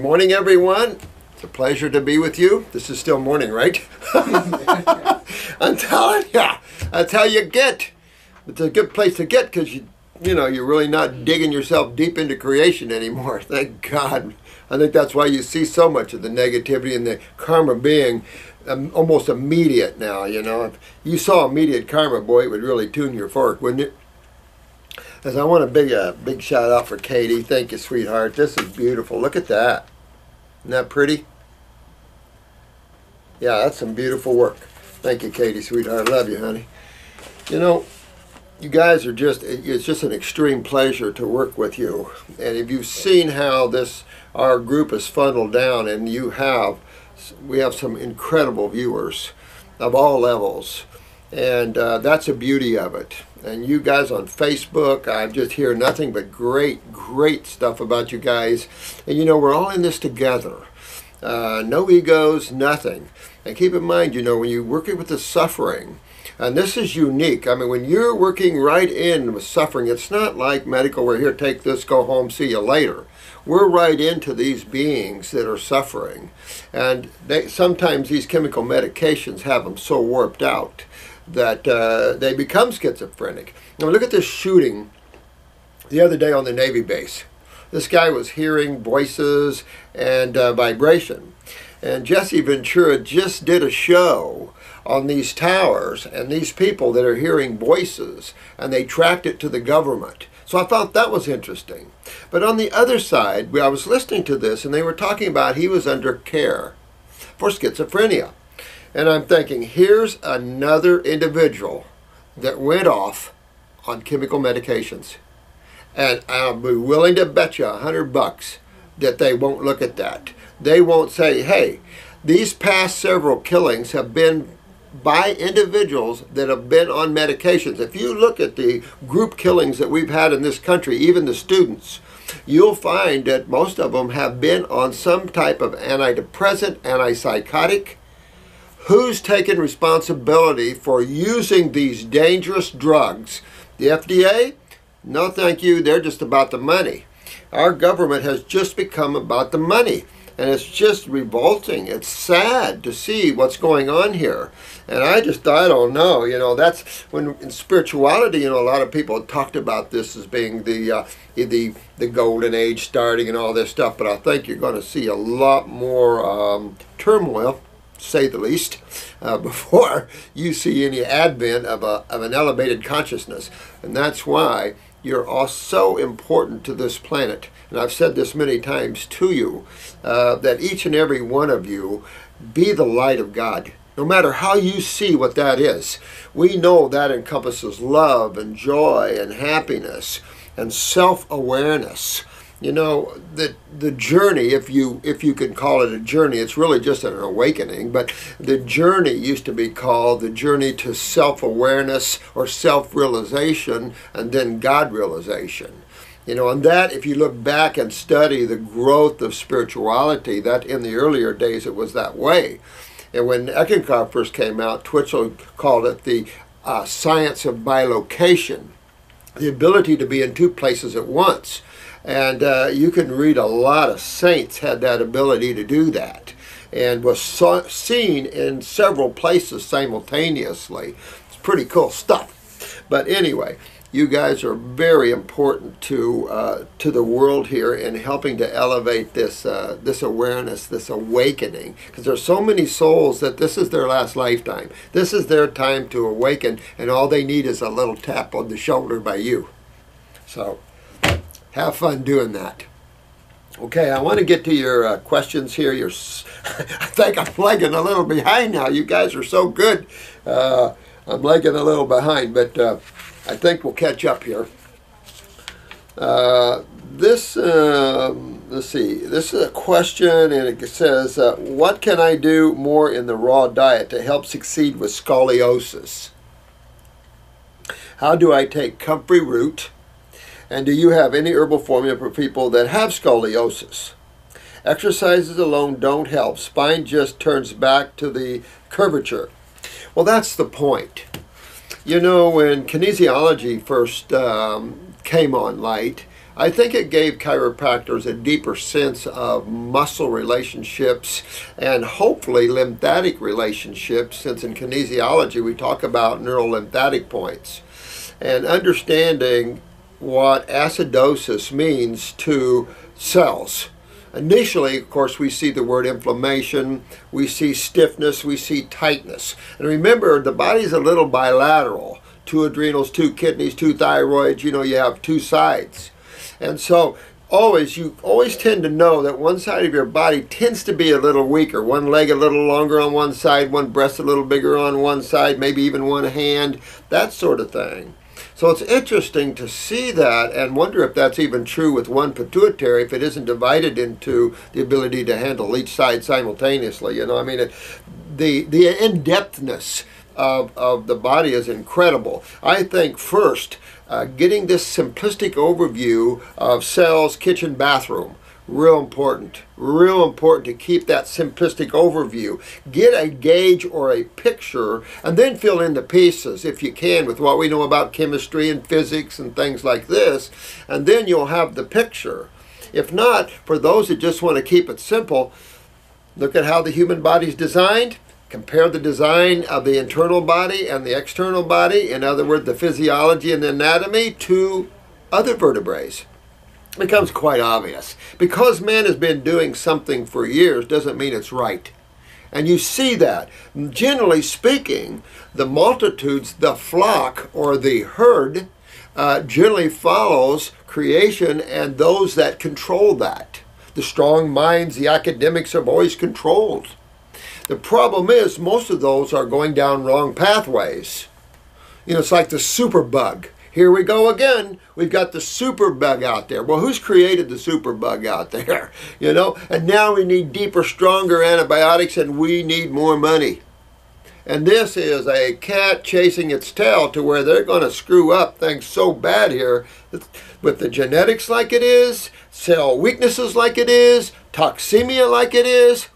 morning, everyone. It's a pleasure to be with you. This is still morning, right? I'm telling you, that's how you get. It's a good place to get because you're really not digging yourself deep into creation anymore. Thank God. I think that's why you see so much of the negativity and the karma being almost immediate now. If you saw immediate karma, boy, it would really tune your fork, wouldn't it? As I want a big shout out for Katie. Thank you, sweetheart. This is beautiful. Look at that. Isn't that pretty? Yeah, that's some beautiful work. Thank you, Katie, sweetheart. I love you, honey. You guys are it's just an extreme pleasure to work with you. And if you've seen how our group is funneled down, and we have some incredible viewers of all levels. And that's the beauty of it. And you guys on Facebook, I just hear nothing but great stuff about you guys. And we're all in this together. No egos, nothing. And keep in mind, when you're working with the suffering, and this is unique. I mean, when you're working right in with suffering, it's not like medical, we're here, take this, go home, see you later. We're right into these beings that are suffering. And sometimes these chemical medications have them so warped out that they become schizophrenic. Now look at this shooting the other day on the Navy base. This guy was hearing voices and vibration. And Jesse Ventura just did a show on these towers and these people that are hearing voices, and they tracked it to the government. So I thought that was interesting. But on the other side, I was listening to this, and they were talking about he was under care for schizophrenia. And I'm thinking, here's another individual that went off on chemical medications. And I'll be willing to bet you $100 that they won't look at that. They won't say, hey, these past several killings have been by individuals that have been on medications. If you look at the group killings that we've had in this country, even the students, you'll find that most of them have been on some type of antidepressant, antipsychotic. Who's taken responsibility for using these dangerous drugs? The FDA? No, thank you. They're just about the money. Our government has just become about the money. And it's just revolting. It's sad to see what's going on here. And I don't know. That's when in spirituality, a lot of people talked about this as being the golden age starting and all this stuff. But I think you're going to see a lot more turmoil, to say the least, before you see any advent of an elevated consciousness. And that's why you're all so important to this planet. And I've said this many times to you, that each and every one of you be the light of God. No matter how you see what that is. We know that encompasses love and joy and happiness and self-awareness. The journey, if you can call it a journey, it's really just an awakening, but the journey used to be called the journey to self-awareness or self-realization and then God realization. And that, if you look back and study the growth of spirituality, that in the earlier days it was that way. And when Eckankar first came out, Twitchell called it the science of bilocation, the ability to be in two places at once. And you can read a lot of saints had that ability to do that and was seen in several places simultaneously. It's pretty cool stuff. But anyway, you guys are very important to the world here in helping to elevate this awareness, this awakening. Because there's so many souls that this is their last lifetime. This is their time to awaken, and all they need is a little tap on the shoulder by you. So have fun doing that. Okay, I want to get to your questions here. I think I'm lagging a little behind now. You guys are so good. I'm lagging a little behind, but I think we'll catch up here. Let's see. This is a question, and it says, what can I do more in the raw diet to help succeed with scoliosis? How do I take Comfrey Root? And do you have any herbal formula for people that have scoliosis? Exercises alone don't help. Spine just turns back to the curvature. Well, that's the point. When kinesiology first came on light, I think it gave chiropractors a deeper sense of muscle relationships and hopefully lymphatic relationships, since in kinesiology we talk about neurolymphatic points, and understanding what acidosis means to cells. Initially, of course, we see the word inflammation, we see stiffness, we see tightness. And remember, the body's a little bilateral. 2 adrenals, 2 kidneys, 2 thyroids, you know, you have 2 sides. And so you always tend to know that one side of your body tends to be a little weaker. One leg a little longer on one side, one breast a little bigger on one side, maybe even one hand, that sort of thing. So it's interesting to see that and wonder if that's even true with one pituitary, if it isn't divided into the ability to handle each side simultaneously. You know, I mean, the in-depthness of the body is incredible. I think first, getting this simplistic overview of cells, kitchen, bathroom, real important to keep that simplistic overview. Get a gauge or a picture and then fill in the pieces if you can with what we know about chemistry and physics and things like this, and then you'll have the picture. If not, for those that just want to keep it simple, look at how the human body is designed. Compare the design of the internal body and the external body, in other words, the physiology and the anatomy, to other vertebrates. It becomes quite obvious. Because man has been doing something for years doesn't mean it's right. And you see that. Generally speaking, the multitudes, the flock or the herd, generally follows creation and those that control that. The strong minds, the academics have always controlled. The problem is most of those are going down wrong pathways. You know, it's like the superbug. Here we go again. We've got the superbug out there. Well, who's created the superbug out there? You know, and now we need deeper, stronger antibiotics, and we need more money. And this is a cat chasing its tail to where they're going to screw up things so bad here with the genetics like it is, cell weaknesses like it is, toxemia like it is,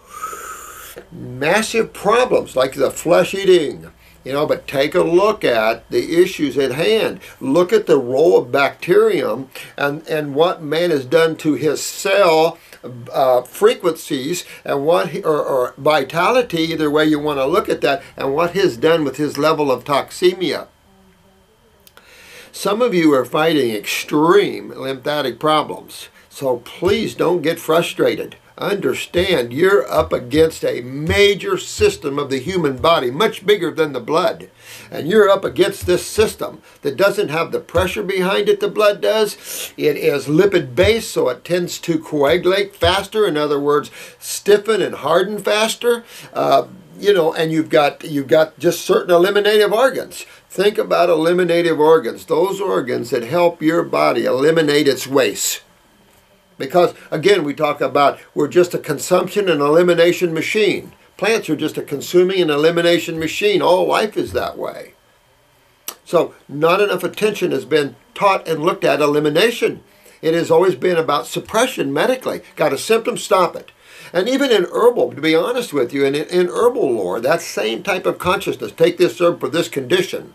massive problems like the flesh eating. You know, but take a look at the issues at hand. Look at the role of bacterium and what man has done to his cell frequencies and what or vitality, either way you want to look at that, and what he's done with his level of toxemia. Some of you are fighting extreme lymphatic problems, so please don't get frustrated. Understand you're up against a major system of the human body, much bigger than the blood. And you're up against this system that doesn't have the pressure behind it the blood does. It is lipid-based, so it tends to coagulate faster. In other words, stiffen and harden faster. You know, and you've got just certain eliminative organs. Think about eliminative organs, those organs that help your body eliminate its waste. Because, again, we talk about we're just a consumption and elimination machine. Plants are just a consuming and elimination machine. All life is that way. So not enough attention has been taught and looked at elimination. It has always been about suppression medically. Got a symptom, stop it. And even in herbal, to be honest with you, in herbal lore, that same type of consciousness, take this herb for this condition.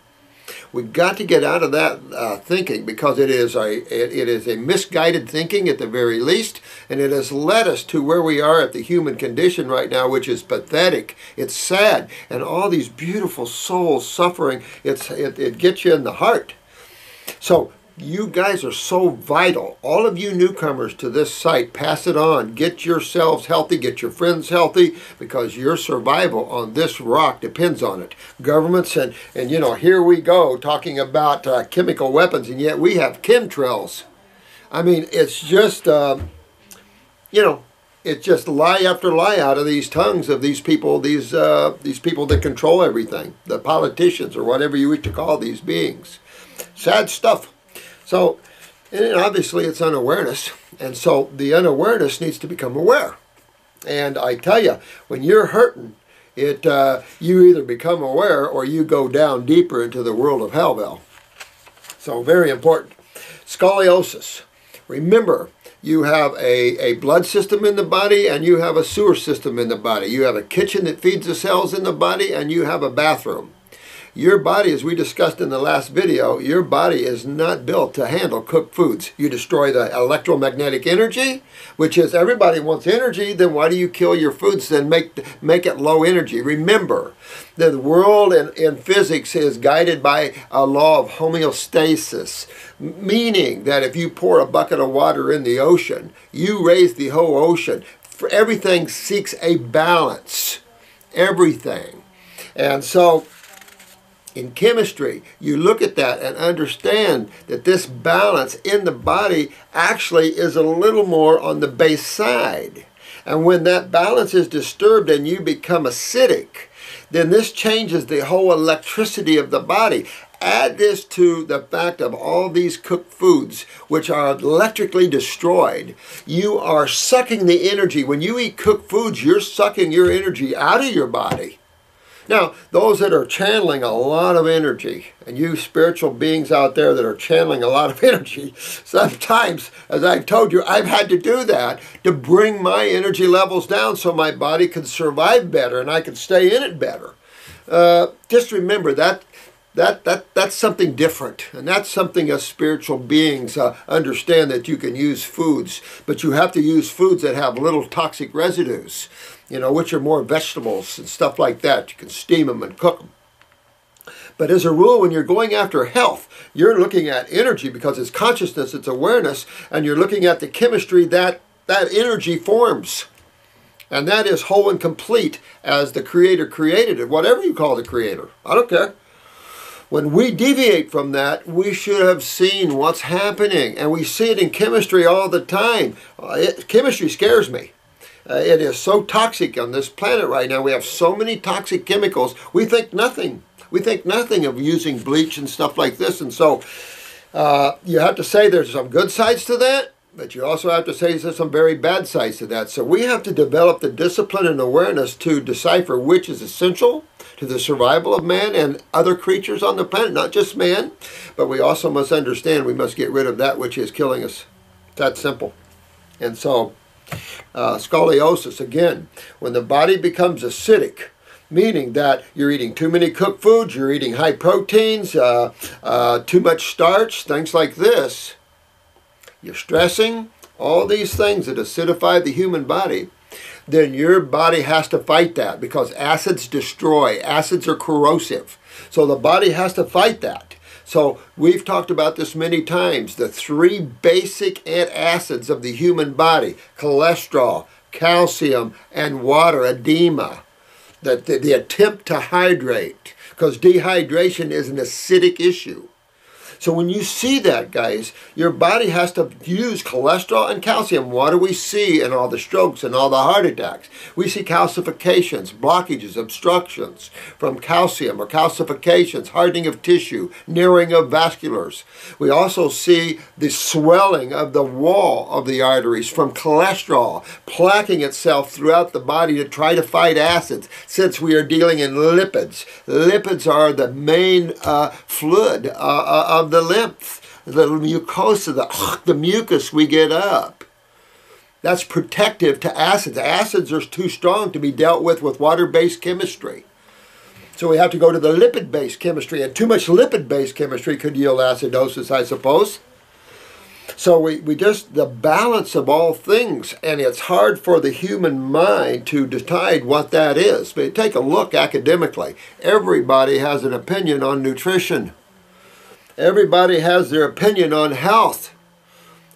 We've got to get out of that thinking, because it is a misguided thinking at the very least, and it has led us to where we are at the human condition right now, which is pathetic. It's sad, and all these beautiful souls suffering. It gets you in the heart. So you guys are so vital. All of you newcomers to this site, pass it on. Get yourselves healthy. Get your friends healthy, because your survival on this rock depends on it. Governments and you know, here we go talking about chemical weapons, and yet we have chemtrails. I mean, it's just, you know, it's just lie after lie out of these tongues of these people, these people that control everything, the politicians or whatever you wish to call these beings. Sad stuff. So, and obviously it's unawareness, and so the unawareness needs to become aware. And I tell you, when you're hurting, you either become aware or you go down deeper into the world of hellbell. So very important. Scoliosis. Remember, you have a blood system in the body and you have a sewer system in the body. You have a kitchen that feeds the cells in the body, and you have a bathroom. Your body, as we discussed in the last video, your body is not built to handle cooked foods. You destroy the electromagnetic energy, which is everybody wants energy, then why do you kill your foods then make it low energy? Remember, the world in physics is guided by a law of homeostasis, meaning that if you pour a bucket of water in the ocean, you raise the whole ocean. For everything seeks a balance. Everything. And so, in chemistry, you look at that and understand that this balance in the body actually is a little more on the base side. And when that balance is disturbed and you become acidic, then this changes the whole electricity of the body. Add this to the fact of all these cooked foods, which are electrically destroyed. You are sucking the energy. When you eat cooked foods, you're sucking your energy out of your body. Now, those that are channeling a lot of energy, and you spiritual beings out there that are channeling a lot of energy, sometimes, as I've told you, I've had to do that to bring my energy levels down so my body can survive better and I can stay in it better. Just remember that's something different, and that's something as spiritual beings understand, that you can use foods, but you have to use foods that have little toxic residues, which are more vegetables and stuff like that. You can steam them and cook them. But as a rule, when you're going after health, you're looking at energy because it's consciousness, it's awareness, and you're looking at the chemistry that energy forms. And that is whole and complete as the Creator created it, whatever you call the Creator. I don't care. When we deviate from that, we should have seen what's happening. And we see it in chemistry all the time. Chemistry scares me. It is so toxic on this planet right now. We have so many toxic chemicals. We think nothing. We think nothing of using bleach and stuff like this. And so you have to say there's some good sides to that, but you also have to say there's some very bad sides to that. So we have to develop the discipline and awareness to decipher which is essential to the survival of man and other creatures on the planet, not just man, but we also must understand we must get rid of that which is killing us. That's simple. And so, scoliosis, again, when the body becomes acidic, meaning that you're eating too many cooked foods, you're eating high proteins, too much starch, things like this, you're stressing, all these things that acidify the human body, then your body has to fight that because acids destroy. Acids are corrosive. So the body has to fight that. So we've talked about this many times. The three basic antacids of the human body: cholesterol, calcium, and water, edema. The attempt to hydrate, because dehydration is an acidic issue. So when you see that, guys, your body has to use cholesterol and calcium. What do we see in all the strokes and all the heart attacks? We see calcifications, blockages, obstructions from calcium or calcifications, hardening of tissue, narrowing of vasculars. We also see the swelling of the wall of the arteries from cholesterol, plaquing itself throughout the body to try to fight acids, since we are dealing in lipids. Lipids are the main fluid of the lymph, the mucosa, the mucus we get up. That's protective to acids. Acids are too strong to be dealt with water-based chemistry. So we have to go to the lipid-based chemistry, and too much lipid-based chemistry could yield acidosis, I suppose. So we just, the balance of all things, and it's hard for the human mind to decide what that is. But take a look academically. Everybody has an opinion on nutrition. Everybody has their opinion on health.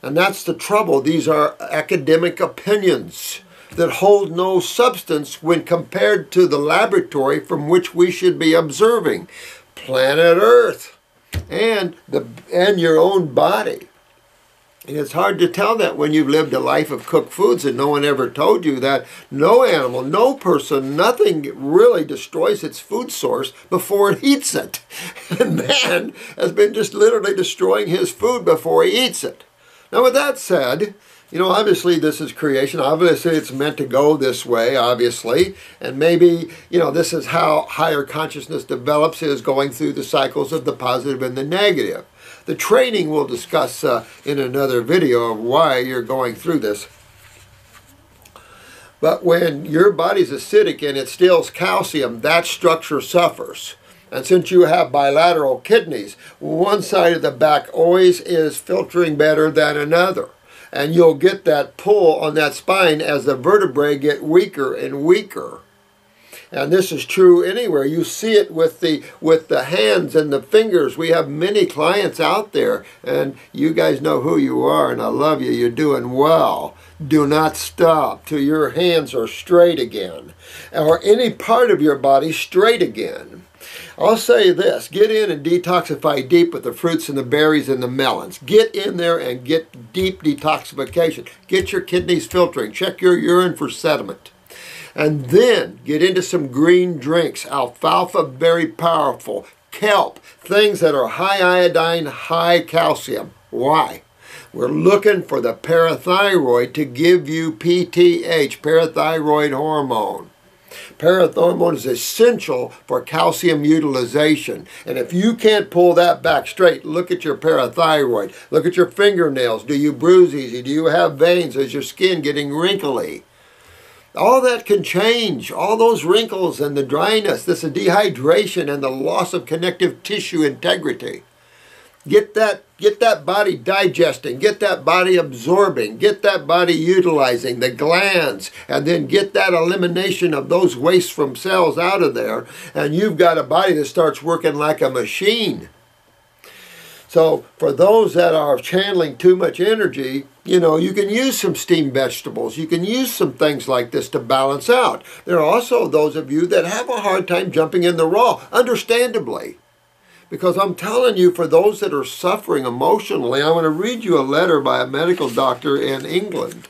And that's the trouble. These are academic opinions that hold no substance when compared to the laboratory from which we should be observing planet Earth and your own body. And it's hard to tell that when you've lived a life of cooked foods and no one ever told you that no animal, no person, nothing really destroys its food source before it eats it. And man has been just literally destroying his food before he eats it. Now with that said, obviously this is creation. Obviously it's meant to go this way, obviously. And maybe, this is how higher consciousness develops, is going through the cycles of the positive and the negative. The training we'll discuss in another video of why you're going through this. But when your body's acidic and it steals calcium, that structure suffers. And since you have bilateral kidneys, one side of the back always is filtering better than another. And you'll get that pull on that spine as the vertebrae get weaker and weaker. And this is true anywhere. You see it with the hands and the fingers. We have many clients out there, and you guys know who you are, and I love you. You're doing well. Do not stop till your hands are straight again, or any part of your body straight again. I'll say this, get in and detoxify deep with the fruits and the berries and the melons. Get in there and get deep detoxification. Get your kidneys filtering. Check your urine for sediment. And then get into some green drinks. Alfalfa, very powerful. Kelp, things that are high iodine, high calcium. Why? We're looking for the parathyroid to give you PTH, parathyroid hormone. Parathyroid is essential for calcium utilization. And if you can't pull that back straight, look at your parathyroid. Look at your fingernails. Do you bruise easy? Do you have veins? Is your skin getting wrinkly? All that can change. All those wrinkles and the dryness, this is dehydration and the loss of connective tissue integrity. Get that body digesting, get that body absorbing, get that body utilizing the glands, and then get that elimination of those waste from cells out of there, and you've got a body that starts working like a machine. So for those that are channeling too much energy, you know, you can use some steamed vegetables. You can use some things like this to balance out. There are also those of you that have a hard time jumping in the raw, understandably. Because I'm telling you, for those that are suffering emotionally, I'm going to read you a letter by a medical doctor in England.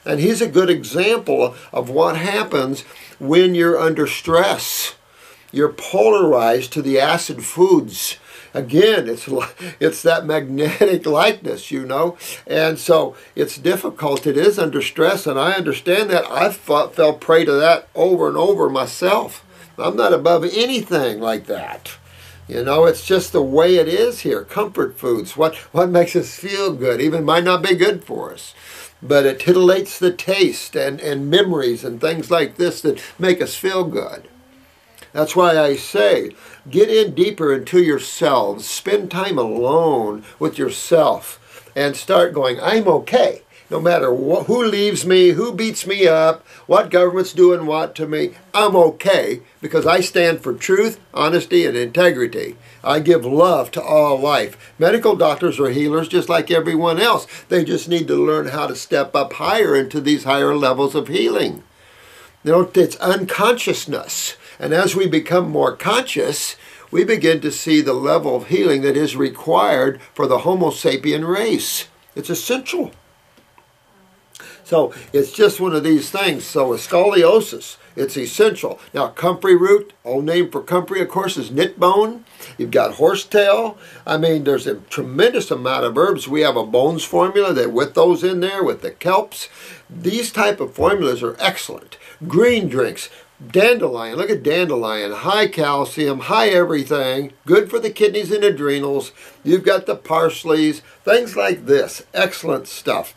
And he's a good example of what happens when you're under stress. You're polarized to the acid foods. Again, it's that magnetic likeness, you know. And so it's difficult. It is under stress, and I understand that. I fell prey to that over and over myself. I'm not above anything like that. You know, it's just the way it is here. Comfort foods, what makes us feel good, even might not be good for us. But it titillates the taste and memories and things like this that make us feel good. That's why I say, get in deeper into yourselves. Spend time alone with yourself and start going, I'm okay. No matter who leaves me, who beats me up, what government's doing what to me, I'm okay because I stand for truth, honesty, and integrity. I give love to all life. Medical doctors are healers just like everyone else. They just need to learn how to step up higher into these higher levels of healing. You know, it's unconsciousness. And as we become more conscious, we begin to see the level of healing that is required for the Homo sapien race. It's essential. So it's just one of these things. So with scoliosis, it's essential. Now, Comfrey Root, old name for comfrey, of course, is knit bone. You've got horsetail. I mean, there's a tremendous amount of herbs. We have a bones formula that with those in there, with the kelps. These type of formulas are excellent. Green drinks. Dandelion, look at dandelion, high calcium, high everything, good for the kidneys and adrenals. You've got the parsleys, things like this, excellent stuff.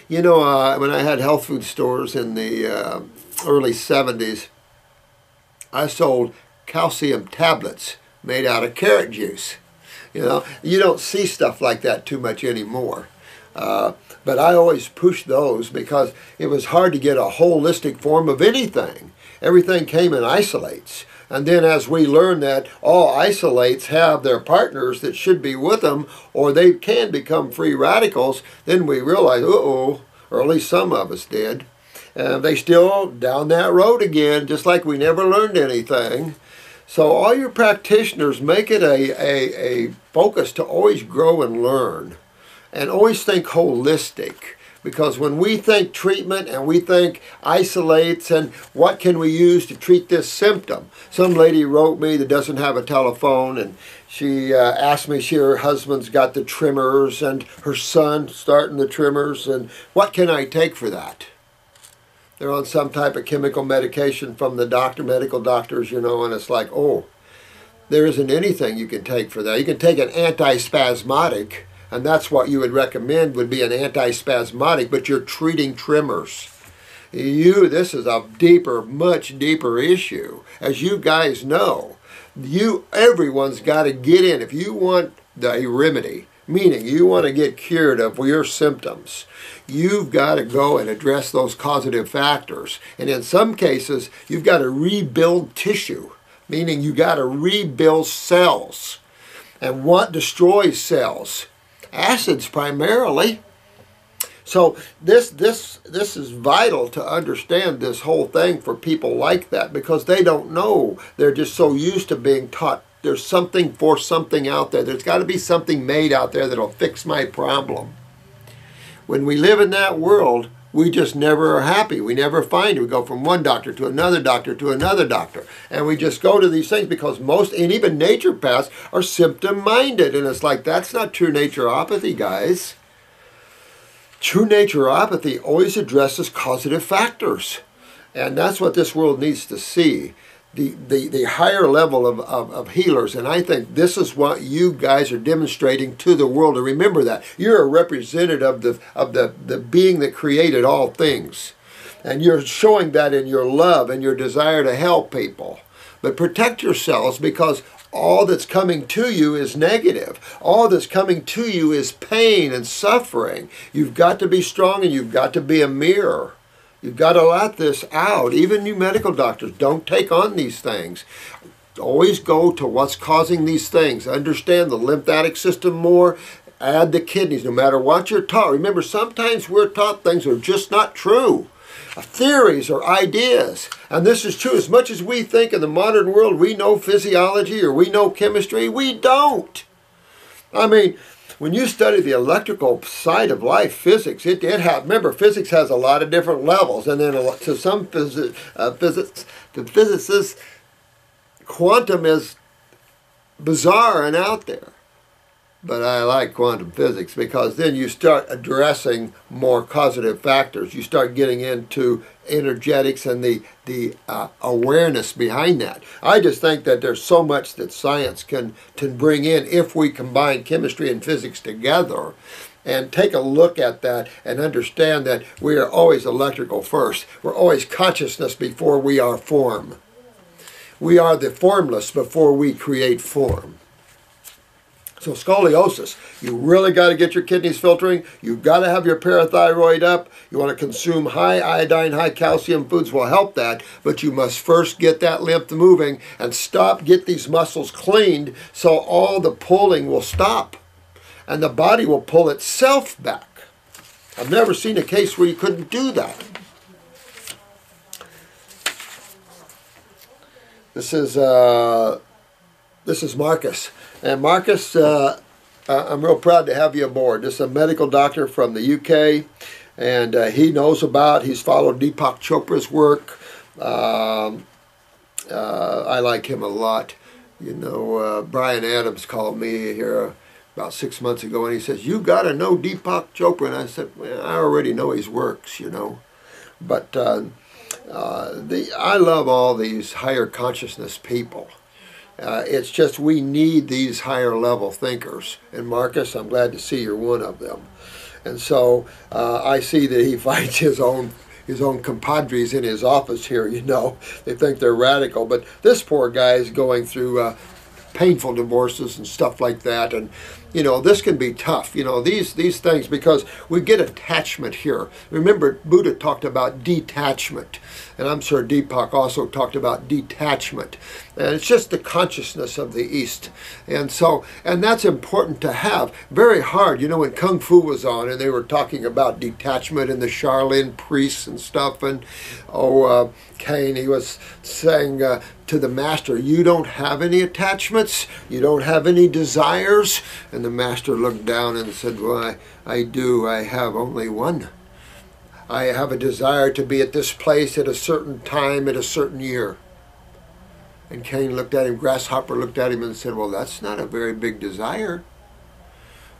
You know, when I had health food stores in the early 70s, I sold calcium tablets made out of carrot juice. You know, you don't see stuff like that too much anymore. But I always pushed those because it was hard to get a holistic form of anything. Everything came in isolates. And then as we learn that all isolates have their partners that should be with them, or they can become free radicals, then we realize, uh-oh, or at least some of us did. And they still down that road again, just like we never learned anything. So all your practitioners, make it a focus to always grow and learn. And always think holistic. Because when we think treatment and we think isolates and what can we use to treat this symptom. Some lady wrote me that doesn't have a telephone, and she asked me, her husband's got the tremors and her son starting the tremors, and what can I take for that? They're on some type of chemical medication from the doctor, medical doctors, you know, and it's like, oh, there isn't anything you can take for that. You can take an antispasmodic, and that's what you would recommend would be an antispasmodic, but you're treating tremors. This is a deeper, much deeper issue. As you guys know, Everyone's got to get in. If you want a remedy, meaning you want to get cured of your symptoms, you've got to go and address those causative factors. And in some cases, you've got to rebuild tissue, meaning you got to rebuild cells. And what destroys cells? Acids primarily. So this is vital to understand this whole thing for people like that, because they don't know. They're just so used to being taught there's something for something out there. There's got to be something made out there that'll fix my problem. When we live in that world, we just never are happy. We never find it. We go from one doctor to another doctor to another doctor. And we just go to these things because most, and even naturopaths, are symptom-minded. And it's like, that's not true naturopathy, guys. True naturopathy always addresses causative factors. And that's what this world needs to see. The higher level of healers, and I think this is what you guys are demonstrating to the world. And remember that you're a representative of the being that created all things, and you're showing that in your love and your desire to help people. But protect yourselves, because all that's coming to you is negative. All that's coming to you is pain and suffering. You've got to be strong, and you've got to be a mirror. You've got to let this out. Even you medical doctors, don't take on these things. Always go to what's causing these things. Understand the lymphatic system more. Add the kidneys, no matter what you're taught. Remember, sometimes we're taught things that are just not true. Theories or ideas. And this is true. As much as we think in the modern world we know physiology or we know chemistry, we don't. I mean, when you study the electrical side of life, physics, remember, physics has a lot of different levels. And then to some physicists, quantum is bizarre and out there. But I like quantum physics, because then you start addressing more causative factors. You start getting into energetics and the awareness behind that. I just think that there's so much that science can bring in if we combine chemistry and physics together and take a look at that and understand that we are always electrical first. We're always consciousness before we are form. We are the formless before we create form. So scoliosis, you really got to get your kidneys filtering. You've got to have your parathyroid up. You want to consume high iodine, high calcium foods will help that. But you must first get that lymph moving and get these muscles cleaned, so all the pulling will stop. And the body will pull itself back. I've never seen a case where you couldn't do that. This is Marcus. And Marcus, I'm real proud to have you aboard. This is a medical doctor from the UK, and he's followed Deepak Chopra's work. I like him a lot. You know, Brian Adams called me here about 6 months ago, and he says, "You got to know Deepak Chopra." And I said, "Well, I already know his works, you know." But I love all these higher consciousness people. It's just we need these higher level thinkers. And Marcus, I'm glad to see you're one of them. And so I see that he fights his own compadres in his office here, you know. They think they're radical. But this poor guy is going through painful divorces and stuff like that. And, you know, this can be tough, you know, these things, because we get attachment here. Remember, Buddha talked about detachment. And I'm sure Deepak also talked about detachment. And it's just the consciousness of the East. And that's important to have. Very hard. You know, when Kung Fu was on and they were talking about detachment and the Shaolin priests and stuff, and Cain, he was saying to the master, "You don't have any attachments? You don't have any desires?" And the master looked down and said, "Well, I do. I have only one. I have a desire to be at this place at a certain time at a certain year." And Cain looked at him, Grasshopper looked at him and said, "Well, that's not a very big desire."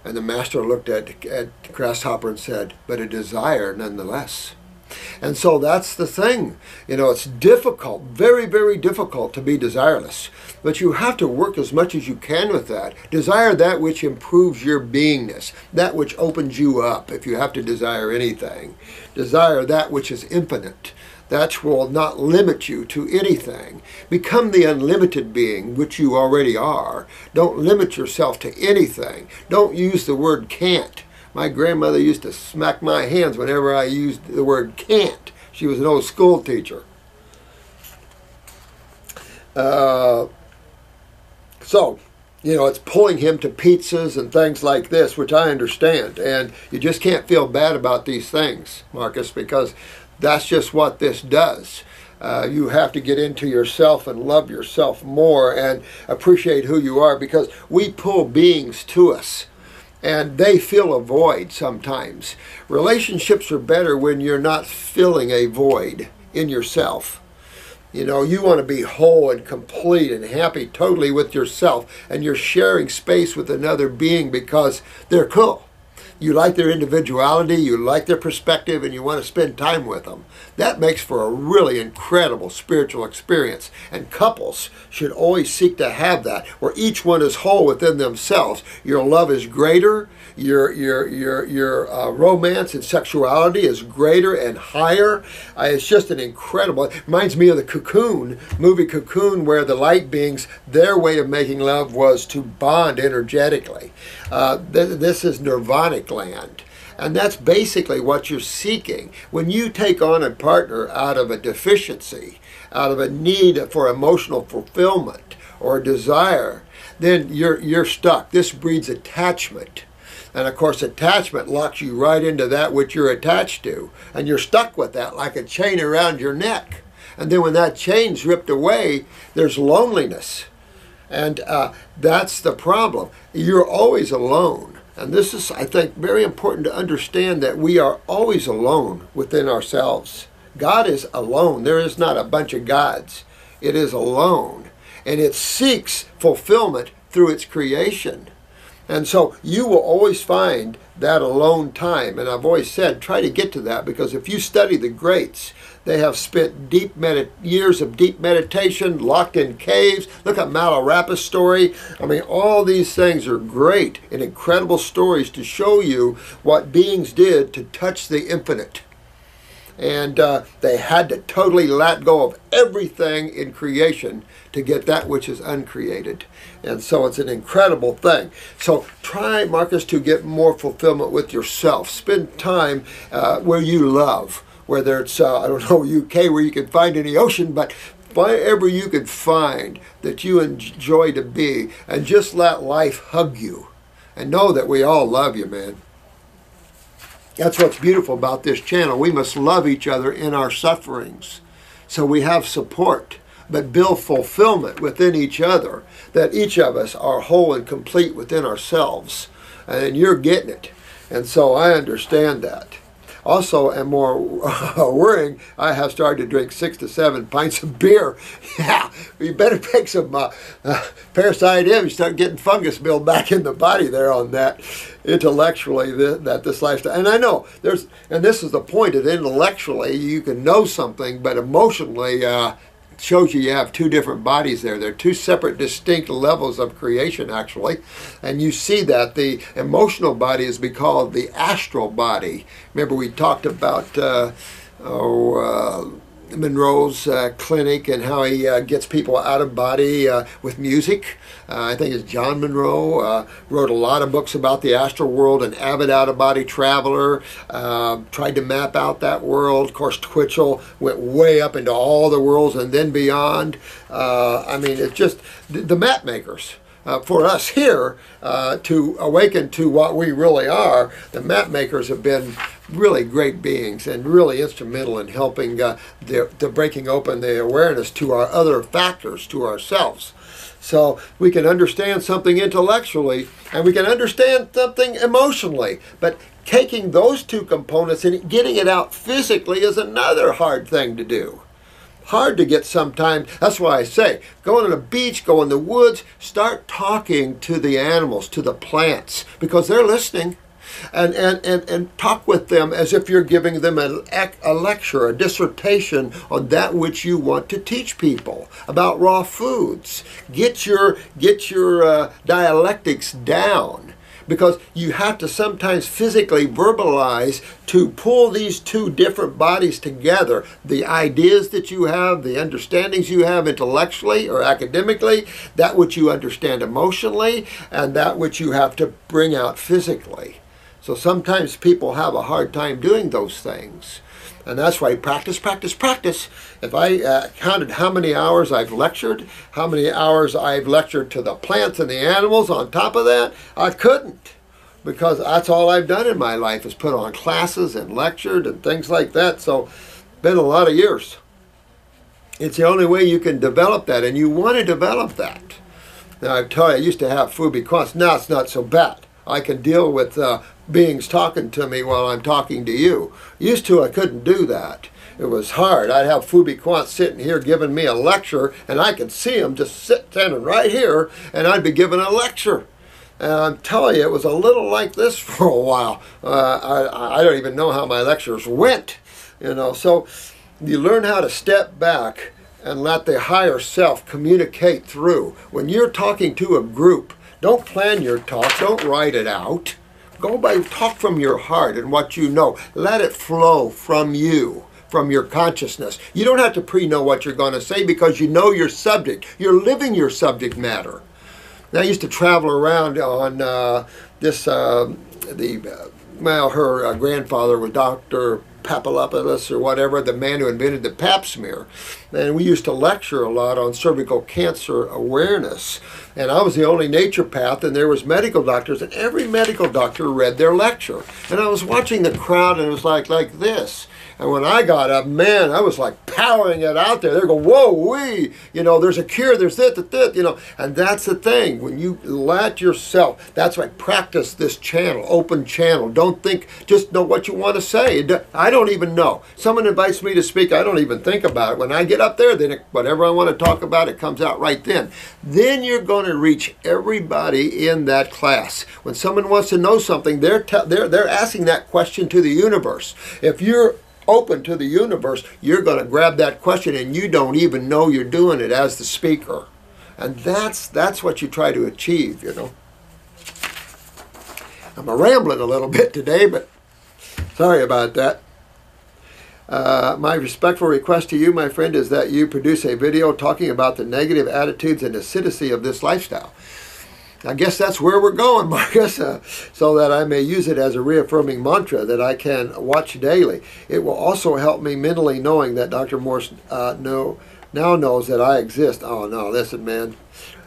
And the master looked at Grasshopper and said, "But a desire nonetheless." And so that's the thing. You know, it's difficult, very, very difficult to be desireless. But you have to work as much as you can with that. Desire that which improves your beingness, that which opens you up, if you have to desire anything. Desire that which is infinite, that will not limit you to anything. Become the unlimited being, which you already are. Don't limit yourself to anything. Don't use the word can't. My grandmother used to smack my hands whenever I used the word can't. She was an old school teacher. So, you know, it's pulling him to pizzas and things like this, which I understand. And you just can't feel bad about these things, Marcus, because that's just what this does. You have to get into yourself and love yourself more and appreciate who you are, because we pull beings to us and they fill a void sometimes. Relationships are better when you're not filling a void in yourself. You know, you want to be whole and complete and happy totally with yourself, and you're sharing space with another being because they're cool. You like their individuality, you like their perspective, and you want to spend time with them. That makes for a really incredible spiritual experience. And couples should always seek to have that, where each one is whole within themselves. Your love is greater. Your romance and sexuality is greater and higher. It's just an incredible. It reminds me of the Cocoon, movie Cocoon, where the light beings, their way of making love was to bond energetically. This is nirvanic land. And that's basically what you're seeking. When you take on a partner out of a deficiency, out of a need for emotional fulfillment or desire, then you're stuck. This breeds attachment. And of course, attachment locks you right into that which you're attached to. And you're stuck with that like a chain around your neck. And then when that chain's ripped away, there's loneliness. And that's the problem. You're always alone. And this is, I think, very important to understand that we are always alone within ourselves. God is alone. There is not a bunch of gods. It is alone. And it seeks fulfillment through its creation. And so you will always find that alone time. And I've always said, try to get to that, because if you study the greats, they have spent years of deep meditation, locked in caves. Look at Malarapa's story. I mean, all these things are great and incredible stories to show you what beings did to touch the infinite. And they had to totally let go of everything in creation to get that which is uncreated. And so it's an incredible thing. So try, Marcus, to get more fulfillment with yourself. Spend time where you love, whether it's, I don't know, UK, where you can find any ocean, but wherever you can find that you enjoy to be, and just let life hug you. And know that we all love you, man. That's what's beautiful about this channel. We must love each other in our sufferings, so we have support, but build fulfillment within each other, that each of us are whole and complete within ourselves. And you're getting it. And so I understand that. Also, and more worrying, I have started to drink 6 to 7 pints of beer. Yeah, you better take some parasite in. You start getting fungus build back in the body there on that intellectually, this lifestyle. And I know and this is the point, that intellectually you can know something, but emotionally shows you have two different bodies there. They're two separate, distinct levels of creation, actually. And you see that the emotional body is called the astral body. Remember, we talked about Monroe's clinic and how he gets people out of body with music. I think it's John Monroe wrote a lot of books about the astral world, an avid out-of-body traveler, tried to map out that world. Of course, Twitchell went way up into all the worlds and then beyond. I mean, it's just the map makers. For us here to awaken to what we really are, the map makers have been really great beings and really instrumental in helping the breaking open the awareness to our other factors, to ourselves. So we can understand something intellectually and we can understand something emotionally, but taking those two components and getting it out physically is another hard thing to do. Hard to get sometimes. That's why I say, go on the beach, go in the woods, start talking to the animals, to the plants, because they're listening. And talk with them as if you're giving them a lecture, a dissertation on that which you want to teach people about raw foods. Get your dialectics down. because you have to sometimes physically verbalize to pull these two different bodies together. The ideas that you have, the understandings you have intellectually or academically, that which you understand emotionally, and that which you have to bring out physically. So sometimes people have a hard time doing those things. And that's why practice, practice, practice. If I counted how many hours I've lectured, how many hours I've lectured to the plants and the animals on top of that, I couldn't. Because that's all I've done in my life is put on classes and lectured and things like that. So it's been a lot of years. It's the only way you can develop that, and you want to develop that. Now I tell you, I used to have phobia quants. Now it's not so bad. I can deal with beings talking to me while I'm talking to you. Used to, I couldn't do that. It was hard. I'd have phobia quants sitting here giving me a lecture, and I could see them just standing right here, and I'd be giving a lecture. And I'm telling you, it was a little like this for a while. I don't even know how my lectures went, you know. So you learn how to step back and let the higher self communicate through. When you're talking to a group, don't plan your talk. Don't write it out. Go by talk from your heart and what you know. Let it flow from you, from your consciousness. You don't have to pre-know what you're going to say because you know your subject. You're living your subject matter. Now, I used to travel around on her grandfather was Dr. Papalopoulos or whatever, the man who invented the pap smear. And we used to lecture a lot on cervical cancer awareness. And I was the only naturopath, and there was medical doctors, and every medical doctor read their lecture. And I was watching the crowd, and it was like this. And when I got up, man, I was like powering it out there. They're going, whoa, wee, you know, there's a cure, there's this, you know. And that's the thing. When you let yourself, that's why practice this channel, open channel. Don't think, just know what you want to say. I don't even know. Someone invites me to speak, I don't even think about it. When I get up there, then whatever I want to talk about, it comes out right then. Then you're going to reach everybody in that class. When someone wants to know something, they're asking that question to the universe. If you're open to the universe, you're going to grab that question and you don't even know you're doing it as the speaker. And that's what you try to achieve, you know. I'm rambling a little bit today, but sorry about that. My respectful request to you, my friend, is that you produce a video talking about the negative attitudes and acidity of this lifestyle. I guess that's where we're going, Marcus, so that I may use it as a reaffirming mantra that I can watch daily. It will also help me mentally knowing that Dr. Morse now knows that I exist. Oh, no, listen, man.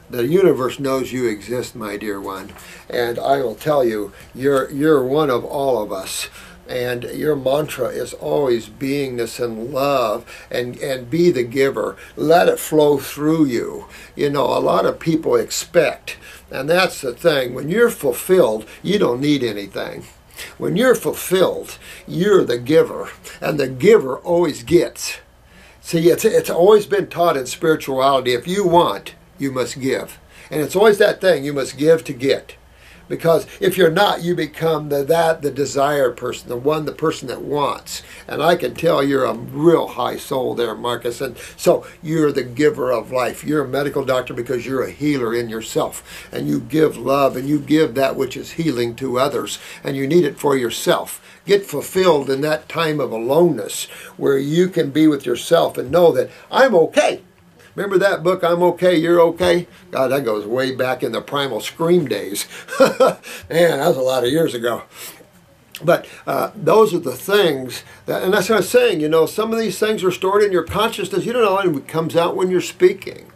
The universe knows you exist, my dear one. And I will tell you, you're one of all of us. And your mantra is always beingness and love, and be the giver. Let it flow through you. You know, a lot of people expect, and that's the thing. When you're fulfilled, you don't need anything. When you're fulfilled, you're the giver, and the giver always gets. See, it's always been taught in spirituality, if you want, you must give. And it's always that thing, you must give to get. Because if you're not, you become the desired person, the person that wants. And I can tell you're a real high soul there, Marcus. And so you're the giver of life. You're a medical doctor because you're a healer in yourself. And you give love and you give that which is healing to others. And you need it for yourself. Get fulfilled in that time of aloneness where you can be with yourself and know that I'm okay. Remember that book, I'm Okay, You're Okay? God, that goes way back in the Primal Scream days. Man, that was a lot of years ago. But those are the things, and that's what I'm saying, you know, some of these things are stored in your consciousness. You don't know, and it comes out when you're speaking.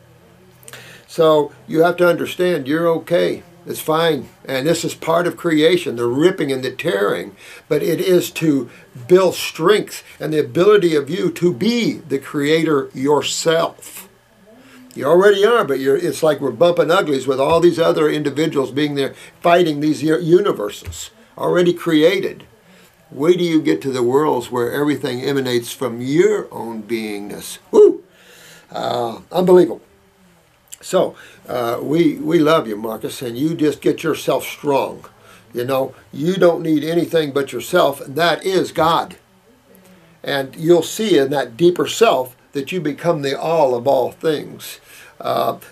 So you have to understand, you're okay. It's fine. And this is part of creation, the ripping and the tearing. But it is to build strength and the ability of you to be the creator yourself. You already are, but it's like we're bumping uglies with all these other individuals being there fighting these universes already created. Wait till you get to the worlds where everything emanates from your own beingness. Woo! Unbelievable. So, we love you, Marcus, and you just get yourself strong. You know, you don't need anything but yourself, and that is God. And you'll see in that deeper self that you become the all of all things.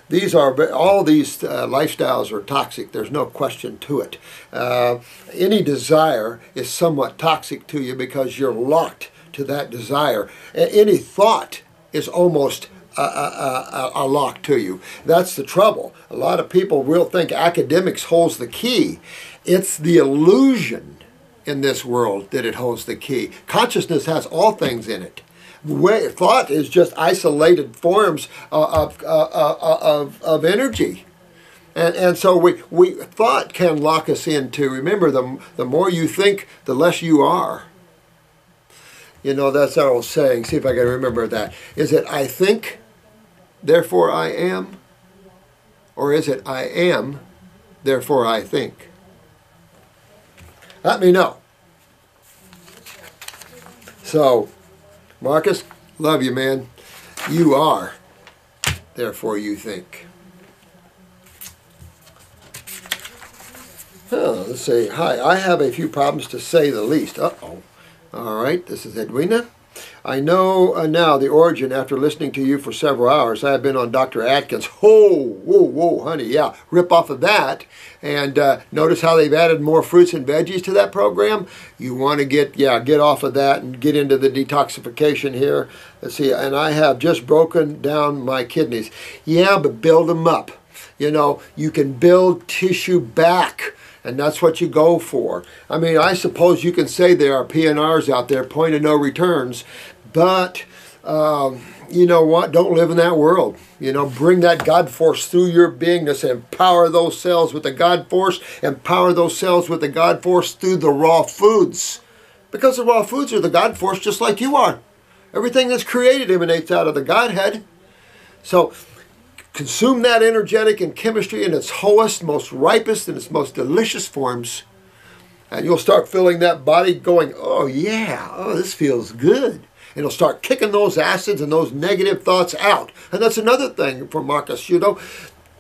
These are all these lifestyles are toxic. There's no question to it. Any desire is somewhat toxic to you because you're locked to that desire. Any thought is almost a lock to you. That's the trouble. A lot of people will think academics holds the key. It's the illusion in this world that it holds the key. Consciousness has all things in it. Thought is just isolated forms of energy. And so thought can lock us into, remember, the more you think, the less you are. You know, that's our old saying. See if I can remember that. Is it I think, therefore I am? Or is it I am, therefore I think? Let me know. So, Marcus, love you, man. You are, therefore you think. Let's see. Hi, I have a few problems to say the least. Uh-oh. All right, this is Edwina. I know now the origin after listening to you for several hours. I have been on Dr. Atkins. Whoa, honey, yeah. Rip off of that. And notice how they've added more fruits and veggies to that program. You want to get off of that and get into the detoxification here. Let's see, and I have just broken down my kidneys. Yeah, but build them up. You know, you can build tissue back. And that's what you go for. I mean, I suppose you can say there are PNRs out there, point of no returns, but you know what? Don't live in that world. You know, bring that God force through your beingness, empower those cells with the God force, empower those cells with the God force through the raw foods. Because the raw foods are the God force just like you are. Everything that's created emanates out of the Godhead. So, consume that energetic and chemistry in its wholest, most ripest, and its most delicious forms. And you'll start feeling that body going, oh yeah, oh this feels good. And it'll start kicking those acids and those negative thoughts out. And that's another thing for Marcus, you know.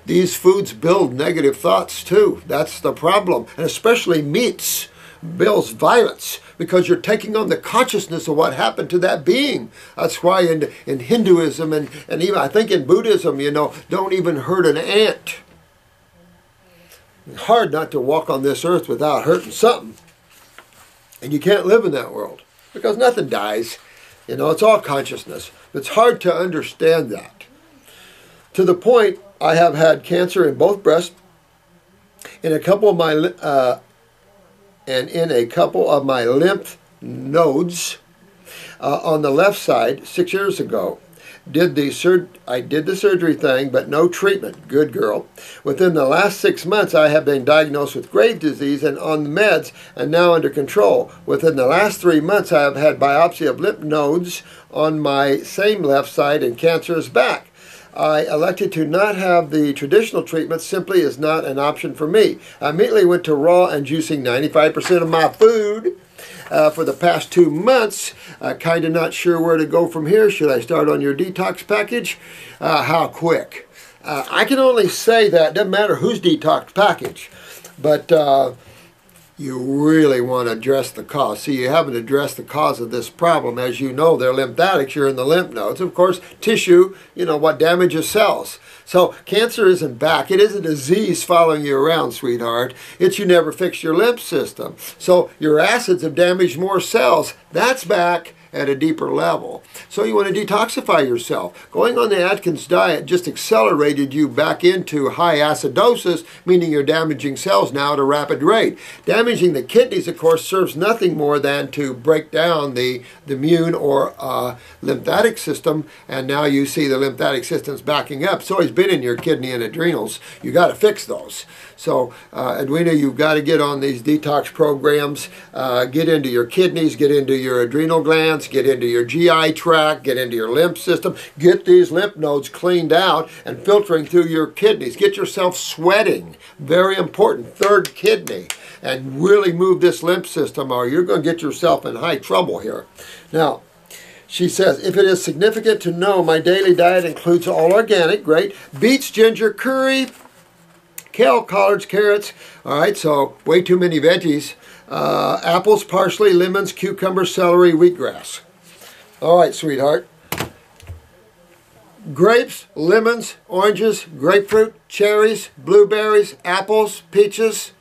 These foods build negative thoughts too. That's the problem. And especially meats builds violence because you're taking on the consciousness of what happened to that being. That's why in Hinduism and even I think in Buddhism, you know, don't even hurt an ant. It's hard not to walk on this earth without hurting something. And you can't live in that world because nothing dies. You know, it's all consciousness. It's hard to understand that. To the point, I have had cancer in both breasts, in a couple of my lymph nodes on the left side 6 years ago. I did the surgery thing, but no treatment. Good girl. Within the last 6 months, I have been diagnosed with grave disease and on the meds and now under control. Within the last 3 months, I have had biopsy of lymph nodes on my same left side and cancer is back. I elected to not have the traditional treatment, simply is not an option for me. I immediately went to raw and juicing 95% of my food for the past 2 months. Kind of not sure where to go from here. Should I start on your detox package? How quick? I can only say that, doesn't matter whose detox package, but you really want to address the cause. See, you haven't addressed the cause of this problem. As you know, they're lymphatics. You're in the lymph nodes. Of course, tissue, you know, what damages cells. So cancer isn't back. It isn't a disease following you around, sweetheart. It's you never fixed your lymph system. So your acids have damaged more cells. That's back at a deeper level. So you want to detoxify yourself. Going on the Atkins diet just accelerated you back into high acidosis, meaning you're damaging cells now at a rapid rate. Damaging the kidneys, of course, serves nothing more than to break down the immune or lymphatic system, and now you see the lymphatic system's backing up. So it's been in your kidney and adrenals. You got to fix those. So, Edwina, you've got to get on these detox programs, get into your kidneys, get into your adrenal glands, get into your GI tract, get into your lymph system, get these lymph nodes cleaned out and filtering through your kidneys. Get yourself sweating, very important, third kidney, and really move this lymph system or you're going to get yourself in high trouble here. Now, she says, if it is significant to know, my daily diet includes all organic, great, beets, ginger, curry, kale, collards, carrots. All right, so way too many veggies. Apples, parsley, lemons, cucumber, celery, wheatgrass. All right, sweetheart. grapes, lemons, oranges, grapefruit, cherries, blueberries, apples, peaches.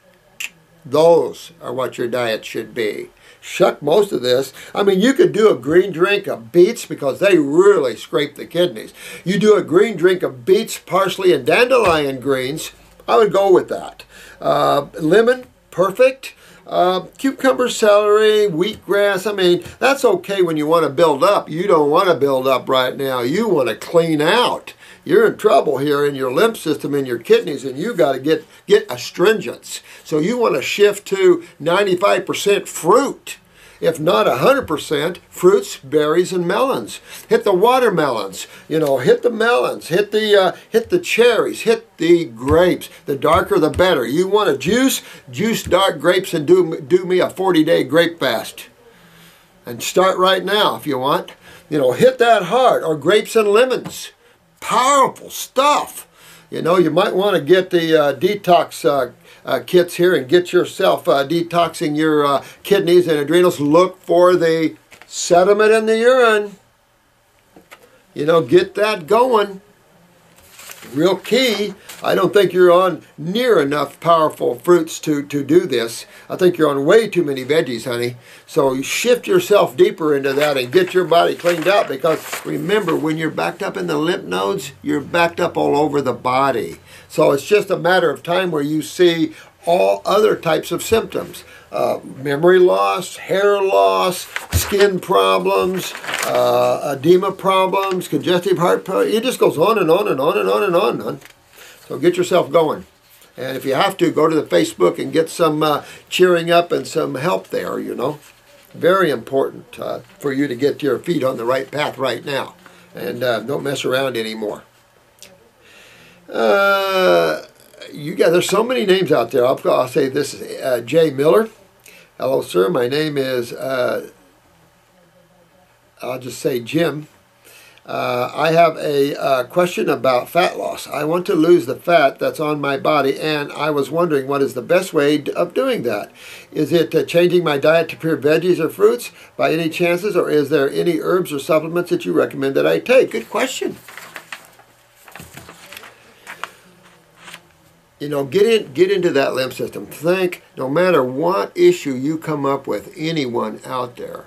Those are what your diet should be. Shuck most of this. I mean, you could do a green drink of beets because they really scrape the kidneys. You do a green drink of beets, parsley, and dandelion greens. I would go with that. Lemon, perfect. Cucumber, celery, wheatgrass. I mean, that's okay when you want to build up. You don't want to build up right now. You want to clean out. You're in trouble here in your lymph system, in your kidneys, and you got to get astringents. So you want to shift to 95% fruit, if not 100%, fruits, berries, and melons. Hit the watermelons, hit the melons, hit the cherries, hit the grapes. The darker the better. You want to juice dark grapes and do me a 40-day grape fast. And start right now if you want. Hit that hard, or grapes and lemons. Powerful stuff. You might want to get the detox kits here and get yourself detoxing your kidneys and adrenals. Look for the sediment in the urine. Get that going. Real key. I don't think you're on near enough powerful fruits to do this. I think you're on way too many veggies, honey. So shift yourself deeper into that and get your body cleaned out, because remember, when you're backed up in the lymph nodes, you're backed up all over the body. So it's just a matter of time where you see all other types of symptoms. Memory loss, hair loss, skin problems, edema problems, congestive heart problems. It just goes on and on and on and on and on. So get yourself going. And if you have to, go to the Facebook and get some cheering up and some help there, Very important for you to get your feet on the right path right now. And don't mess around anymore. There's so many names out there. I'll say this is Jay Miller. Hello, sir. My name is, I'll just say Jim. I have a question about fat loss. I want to lose the fat that's on my body, and I was wondering what is the best way of doing that. Is it changing my diet to pure veggies or fruits by any chances, or is there any herbs or supplements that you recommend that I take? Good question. Get into that lymph system. Think, no matter what issue you come up with, anyone out there,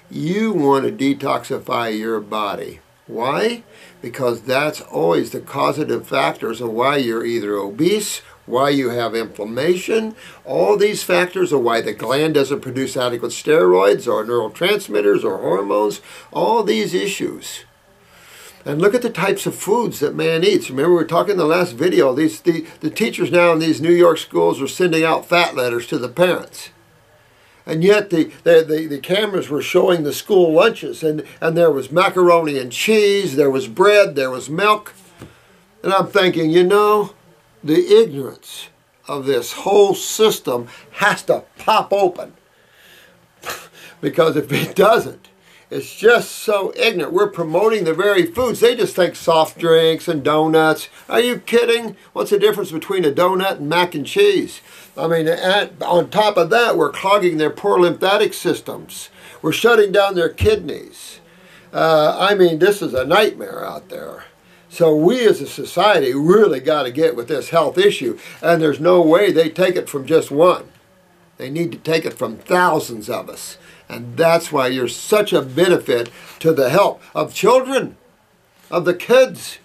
you want to detoxify your body. Why? Because that's always the causative factors of why you're either obese, why you have inflammation. All these factors are why the gland doesn't produce adequate steroids or neurotransmitters or hormones. All these issues. And look at the types of foods that man eats. Remember, we were talking in the last video, the teachers now in these New York schools are sending out fat letters to the parents. And yet the cameras were showing the school lunches, and there was macaroni and cheese, there was bread, there was milk. And I'm thinking, the ignorance of this whole system has to pop open. Because if it doesn't, it's just so ignorant. We're promoting the very foods. They just think soft drinks and donuts. Are you kidding? What's the difference between a donut and mac and cheese? I mean, on top of that, we're clogging their poor lymphatic systems. We're shutting down their kidneys. This is a nightmare out there. So we as a society really got to get with this health issue. And there's no way they take it from just one. They need to take it from thousands of us. And that's why you're such a benefit to the health of children, of the kids.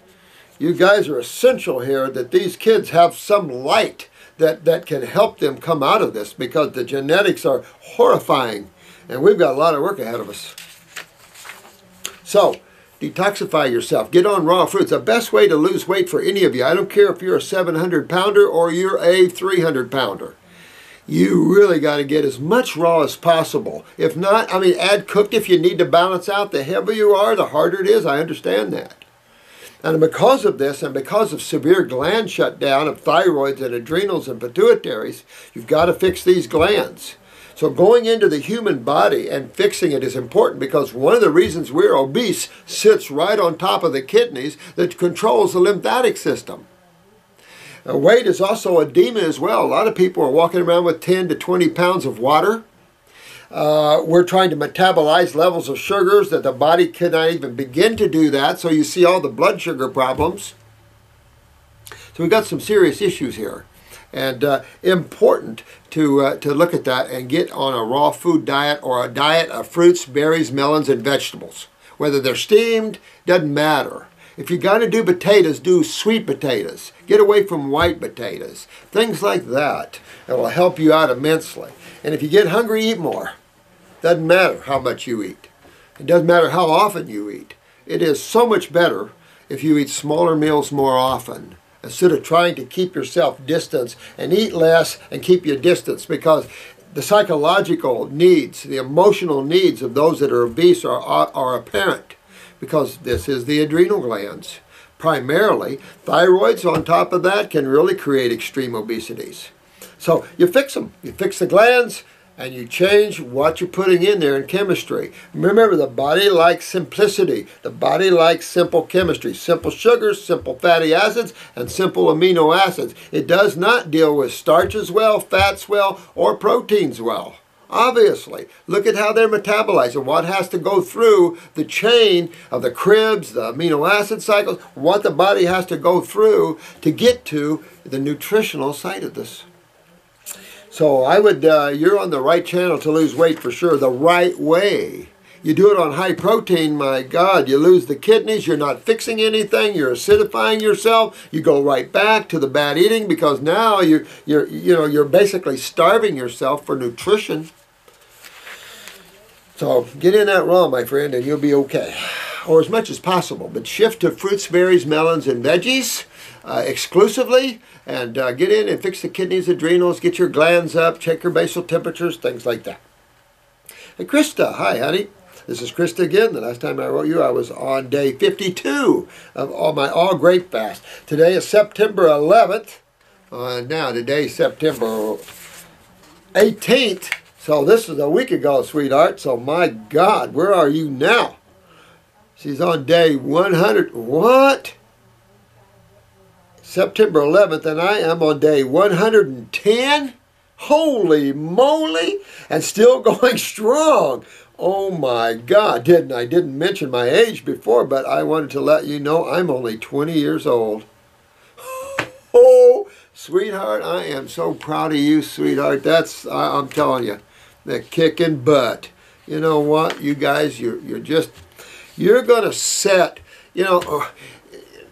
You guys are essential here, that these kids have some light that can help them come out of this, because the genetics are horrifying. And we've got a lot of work ahead of us. So, detoxify yourself. Get on raw fruits. The best way to lose weight for any of you, I don't care if you're a 700-pounder or you're a 300-pounder. You really got to get as much raw as possible. If not, add cooked if you need to balance out. The heavier you are, the harder it is. I understand that. And because of this, and because of severe gland shutdown of thyroids and adrenals and pituitaries, you've got to fix these glands. So going into the human body and fixing it is important, because one of the reasons we're obese sits right on top of the kidneys that controls the lymphatic system. Weight is also edema as well. A lot of people are walking around with 10 to 20 pounds of water. We're trying to metabolize levels of sugars that the body cannot even begin to do that, so you see all the blood sugar problems. So we've got some serious issues here. And important to look at that and get on a raw food diet or a diet of fruits, berries, melons, and vegetables. Whether they're steamed, doesn't matter. If you're going to do potatoes, do sweet potatoes. Get away from white potatoes. Things like that. It will help you out immensely. And if you get hungry, eat more. Doesn't matter how much you eat. It doesn't matter how often you eat. It is so much better if you eat smaller meals more often, instead of trying to keep yourself distance and eat less and keep your distance, because the psychological needs, the emotional needs of those that are obese are apparent, because this is the adrenal glands. Primarily, thyroids on top of that can really create extreme obesities. So you fix them. You fix the glands, and you change what you're putting in there in chemistry. Remember, the body likes simplicity. The body likes simple chemistry. Simple sugars, simple fatty acids, and simple amino acids. It does not deal with starches well, fats well, or proteins well. Obviously, look at how they're metabolized and what has to go through the chain of the Krebs, the amino acid cycles, what the body has to go through to get to the nutritional side of this. So I would, you're on the right channel to lose weight for sure, the right way. You do it on high protein, my God, you lose the kidneys, you're not fixing anything, you're acidifying yourself, you go right back to the bad eating, because now you're basically starving yourself for nutrition. So get in that raw, my friend, and you'll be okay. Or as much as possible, but shift to fruits, berries, melons, and veggies exclusively, and get in and fix the kidneys, adrenals, get your glands up, check your basal temperatures, things like that. Hey, Krysta, hi, honey. This is Krysta again. The last time I wrote you, I was on day 52 of my all grape fast. Today is September 11th. Now, today is September 18th. So this is a week ago, sweetheart. So my God, where are you now? She's on day 100. What? September 11th, and I am on day 110? Holy moly! And still going strong. Oh my God, I didn't mention my age before, but I wanted to let you know I'm only 20 years old. Oh, sweetheart, I am so proud of you, sweetheart. That's, I'm telling you, the kicking butt. You know what, you guys, you're going to set, you know,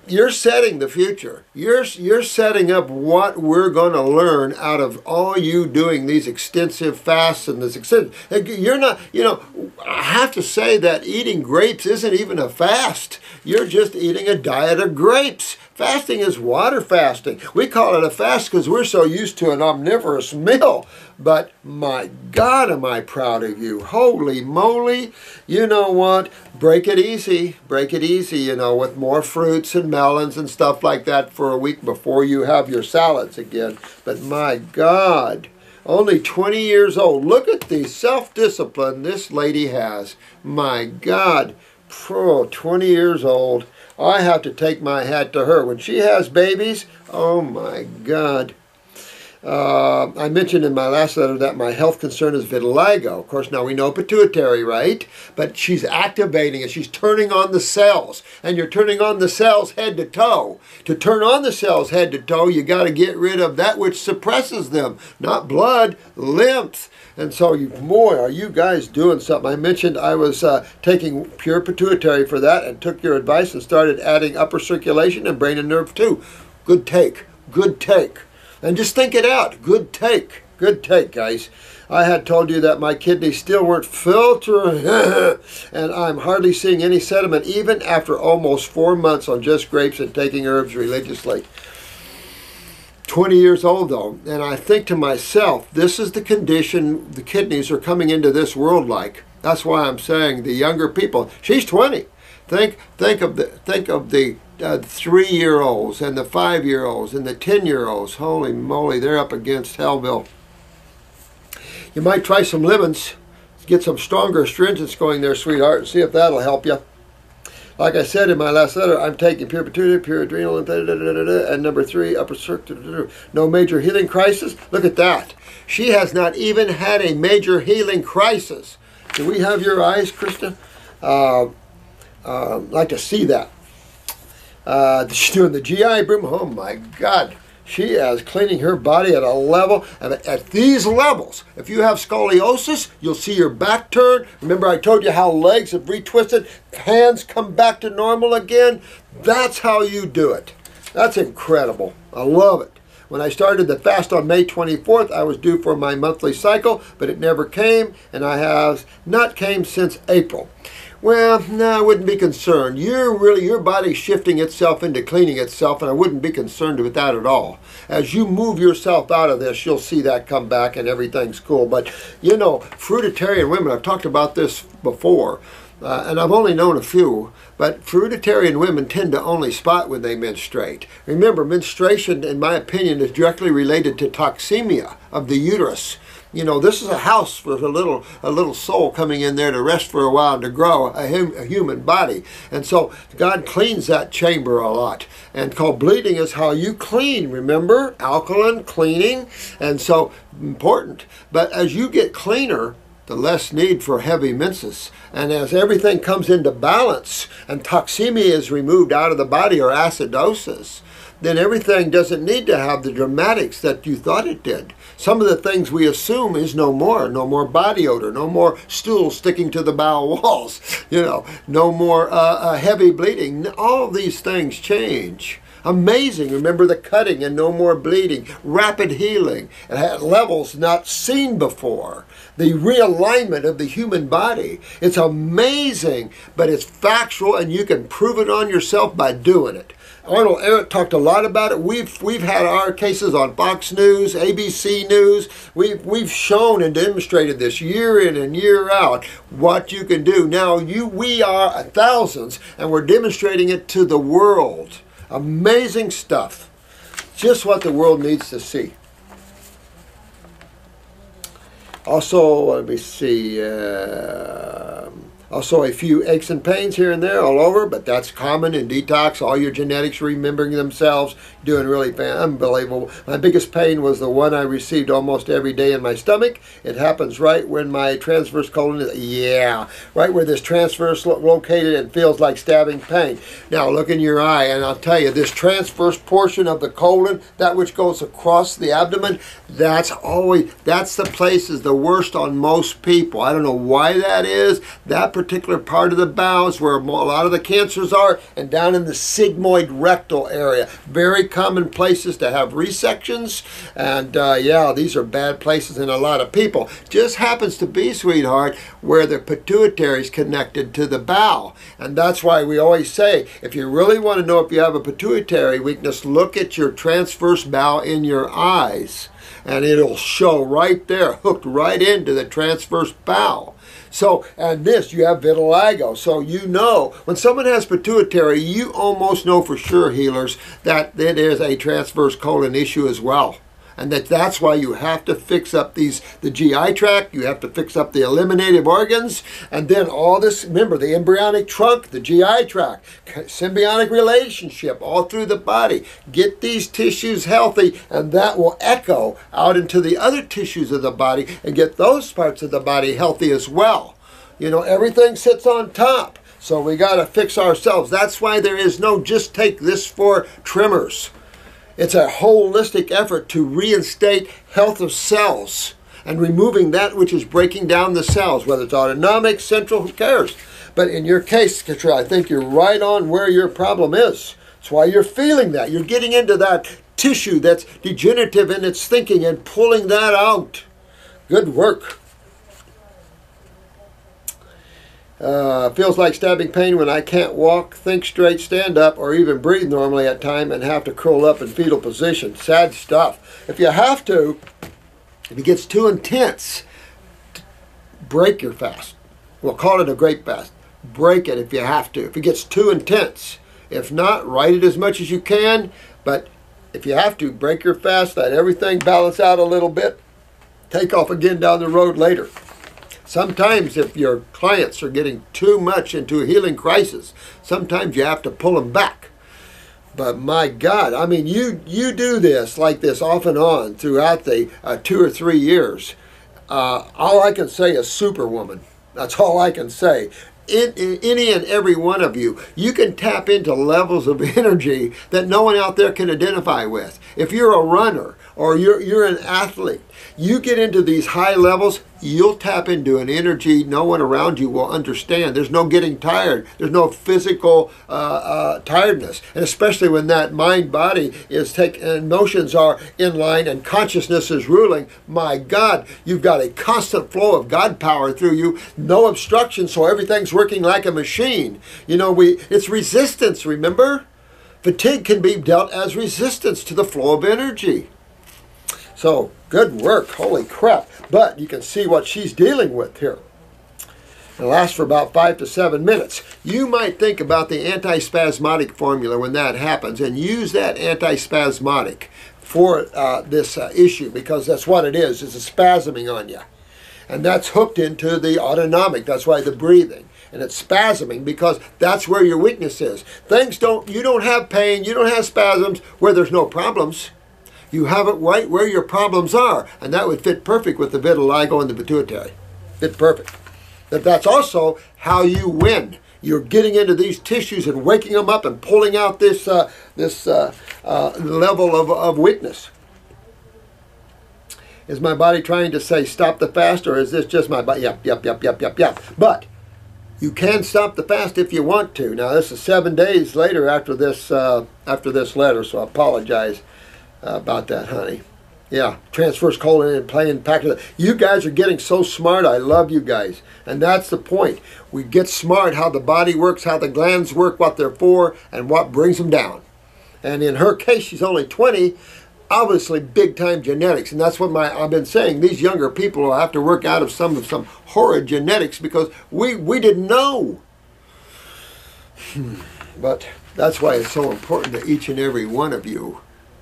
you're setting the future. You're setting up what we're going to learn out of all you doing these extensive fasts and this extensive. You're not, you know, I have to say that eating grapes isn't even a fast. You're just eating a diet of grapes. Fasting is water fasting. We call it a fast because we're so used to an omnivorous meal. But my God, am I proud of you. Holy moly. You know what? Break it easy. Break it easy, you know, with more fruits and melons and stuff like that for a week before you have your salads again. But my God, only 20 years old. Look at the self-discipline this lady has. My God, 20 years old. I have to take my hat to her. When she has babies, oh my God. I mentioned in my last letter that my health concern is vitiligo. Of course, now we know pituitary, right? But she's activating it. She's turning on the cells. And you're turning on the cells head to toe. To turn on the cells head to toe, you got to get rid of that which suppresses them. Not blood, lymph. And so, boy, are you guys doing something. I mentioned I was taking Pure Pituitary for that and took your advice and started adding upper circulation and brain and nerve too. Good take. Good take. And just think it out. Good take. Good take, guys. I had told you that my kidneys still weren't filtering, and I'm hardly seeing any sediment even after almost 4 months on just grapes and taking herbs religiously. 20 years old, though, and I think to myself, this is the condition the kidneys are coming into this world like. That's why I'm saying the younger people. She's 20. Think of the 3-year-olds and the 5-year-olds and the 10-year-olds. Holy moly, they're up against Hellville. You might try some lemons, get some stronger astringents going there, sweetheart, and see if that'll help you. Like I said in my last letter, I'm taking Pure Pituitary, Pure Adrenal, and number 3, upper circuit. No major healing crisis. Look at that. She has not even had a major healing crisis. Do we have your eyes, Krysta? Like to see that. She's doing the GI broom. Oh my God. She is cleaning her body at a level, and at these levels, if you have scoliosis, you'll see your back turn. Remember I told you how legs have retwisted, hands come back to normal again? That's how you do it. That's incredible. I love it. When I started the fast on May 24th, I was due for my monthly cycle, but it never came, and I have not came since April. Well, no, I wouldn't be concerned. Your body's shifting itself into cleaning itself, and I wouldn't be concerned with that at all. As you move yourself out of this, you'll see that come back and everything's cool. But, you know, fruitarian women, I've talked about this before, and I've only known a few, but fruitarian women tend to only spot when they menstruate. Remember, menstruation, in my opinion, is directly related to toxemia of the uterus. You know, this is a house for a little soul coming in there to rest for a while and to grow a human body. And so God cleans that chamber a lot. And called bleeding is how you clean, remember? Alkaline cleaning. And so important. But as you get cleaner, the less need for heavy menses. And as everything comes into balance and toxemia is removed out of the body, or acidosis, then everything doesn't need to have the dramatics that you thought it did. Some of the things we assume is no more. No more body odor, no more stools sticking to the bowel walls, you know, no more heavy bleeding. All of these things change. Amazing. Remember the cutting and no more bleeding. Rapid healing at levels not seen before. The realignment of the human body. It's amazing, but it's factual, and you can prove it on yourself by doing it. Arnold Ehret talked a lot about it. We've had our cases on Fox News, ABC News. We've shown and demonstrated this year in and year out what you can do. Now we are thousands, and we're demonstrating it to the world. Amazing stuff. Just what the world needs to see. Also, let me see. Also, a few aches and pains here and there all over, but that's common in detox. All your genetics remembering themselves, doing really unbelievable. My biggest pain was the one I received almost every day in my stomach. It happens right when my transverse colon is, right where this transverse located, and feels like stabbing pain. Now, look in your eye, and I'll tell you, this transverse portion of the colon, that which goes across the abdomen, that's the place is the worst on most people. I don't know why that is. That particular part of the bowel is where a lot of the cancers are, and down in the sigmoid rectal area. Very common places to have resections, and yeah, these are bad places in a lot of people. Just happens to be, sweetheart, where the pituitary is connected to the bowel. And that's why we always say, if you really want to know if you have a pituitary weakness, look at your transverse bowel in your eyes, and it'll show right there, hooked right into the transverse bowel. So, and this, you have vitiligo. So you know, when someone has pituitary, you almost know for sure, healers, that it is a transverse colon issue as well. And that's why you have to fix up the GI tract, you have to fix up the eliminative organs, and then all this, remember, the embryonic trunk, the GI tract, symbiotic relationship all through the body. Get these tissues healthy, and that will echo out into the other tissues of the body and get those parts of the body healthy as well. You know, everything sits on top, so we got to fix ourselves. That's why there is no just take this for trimmers. It's a holistic effort to reinstate health of cells and removing that which is breaking down the cells, whether it's autonomic, central, who cares? But in your case, Katrina, I think you're right on where your problem is. That's why you're feeling that. You're getting into that tissue that's degenerative in its thinking and pulling that out. Good work. Feels like stabbing pain when I can't walk, think straight, stand up, or even breathe normally at time, and have to curl up in fetal position. Sad stuff. If you have to, if it gets too intense, break your fast. We'll call it a grape fast. Break it if you have to. If it gets too intense. If not, write it as much as you can. But if you have to, break your fast. Let everything balance out a little bit. Take off again down the road later. Sometimes if your clients are getting too much into a healing crisis, sometimes you have to pull them back. But my God, I mean, you do this like this off and on throughout the 2 or 3 years. All I can say is superwoman. That's all I can say. In any and every one of you, you can tap into levels of energy that no one out there can identify with. If you're a runner or you're an athlete, you get into these high levels, you'll tap into an energy no one around you will understand. There's no getting tired. There's no physical tiredness. And especially when that mind-body is taking, and emotions are in line and consciousness is ruling, my God, you've got a constant flow of God power through you, no obstruction, so everything's working like a machine. You know, it's resistance, remember? Fatigue can be dealt as resistance to the flow of energy. So, good work, holy crap. But you can see what she's dealing with here. It lasts for about 5 to 7 minutes. You might think about the antispasmodic formula when that happens and use that antispasmodic for this issue, because that's what it is. It's a spasming on you. And that's hooked into the autonomic. That's why the breathing. And it's spasming because that's where your weakness is. You don't have pain, you don't have spasms where there's no problems. You have it right where your problems are. And that would fit perfect with the vitiligo and the pituitary. Fit perfect. That's also how you win. You're getting into these tissues and waking them up and pulling out this level of weakness. Is my body trying to say stop the fast, or is this just my body? Yep. But you can stop the fast if you want to. Now this is 7 days later after this letter, so I apologize about that, honey. Yeah, transverse colon and playing pack. You guys are getting so smart. I love you guys. And that's the point. We get smart how the body works, how the glands work, what they're for, and what brings them down. And in her case, she's only 20. Obviously, big-time genetics. And that's what I've been saying. These younger people will have to work out of some horrid genetics because we didn't know. But that's why it's so important that each and every one of you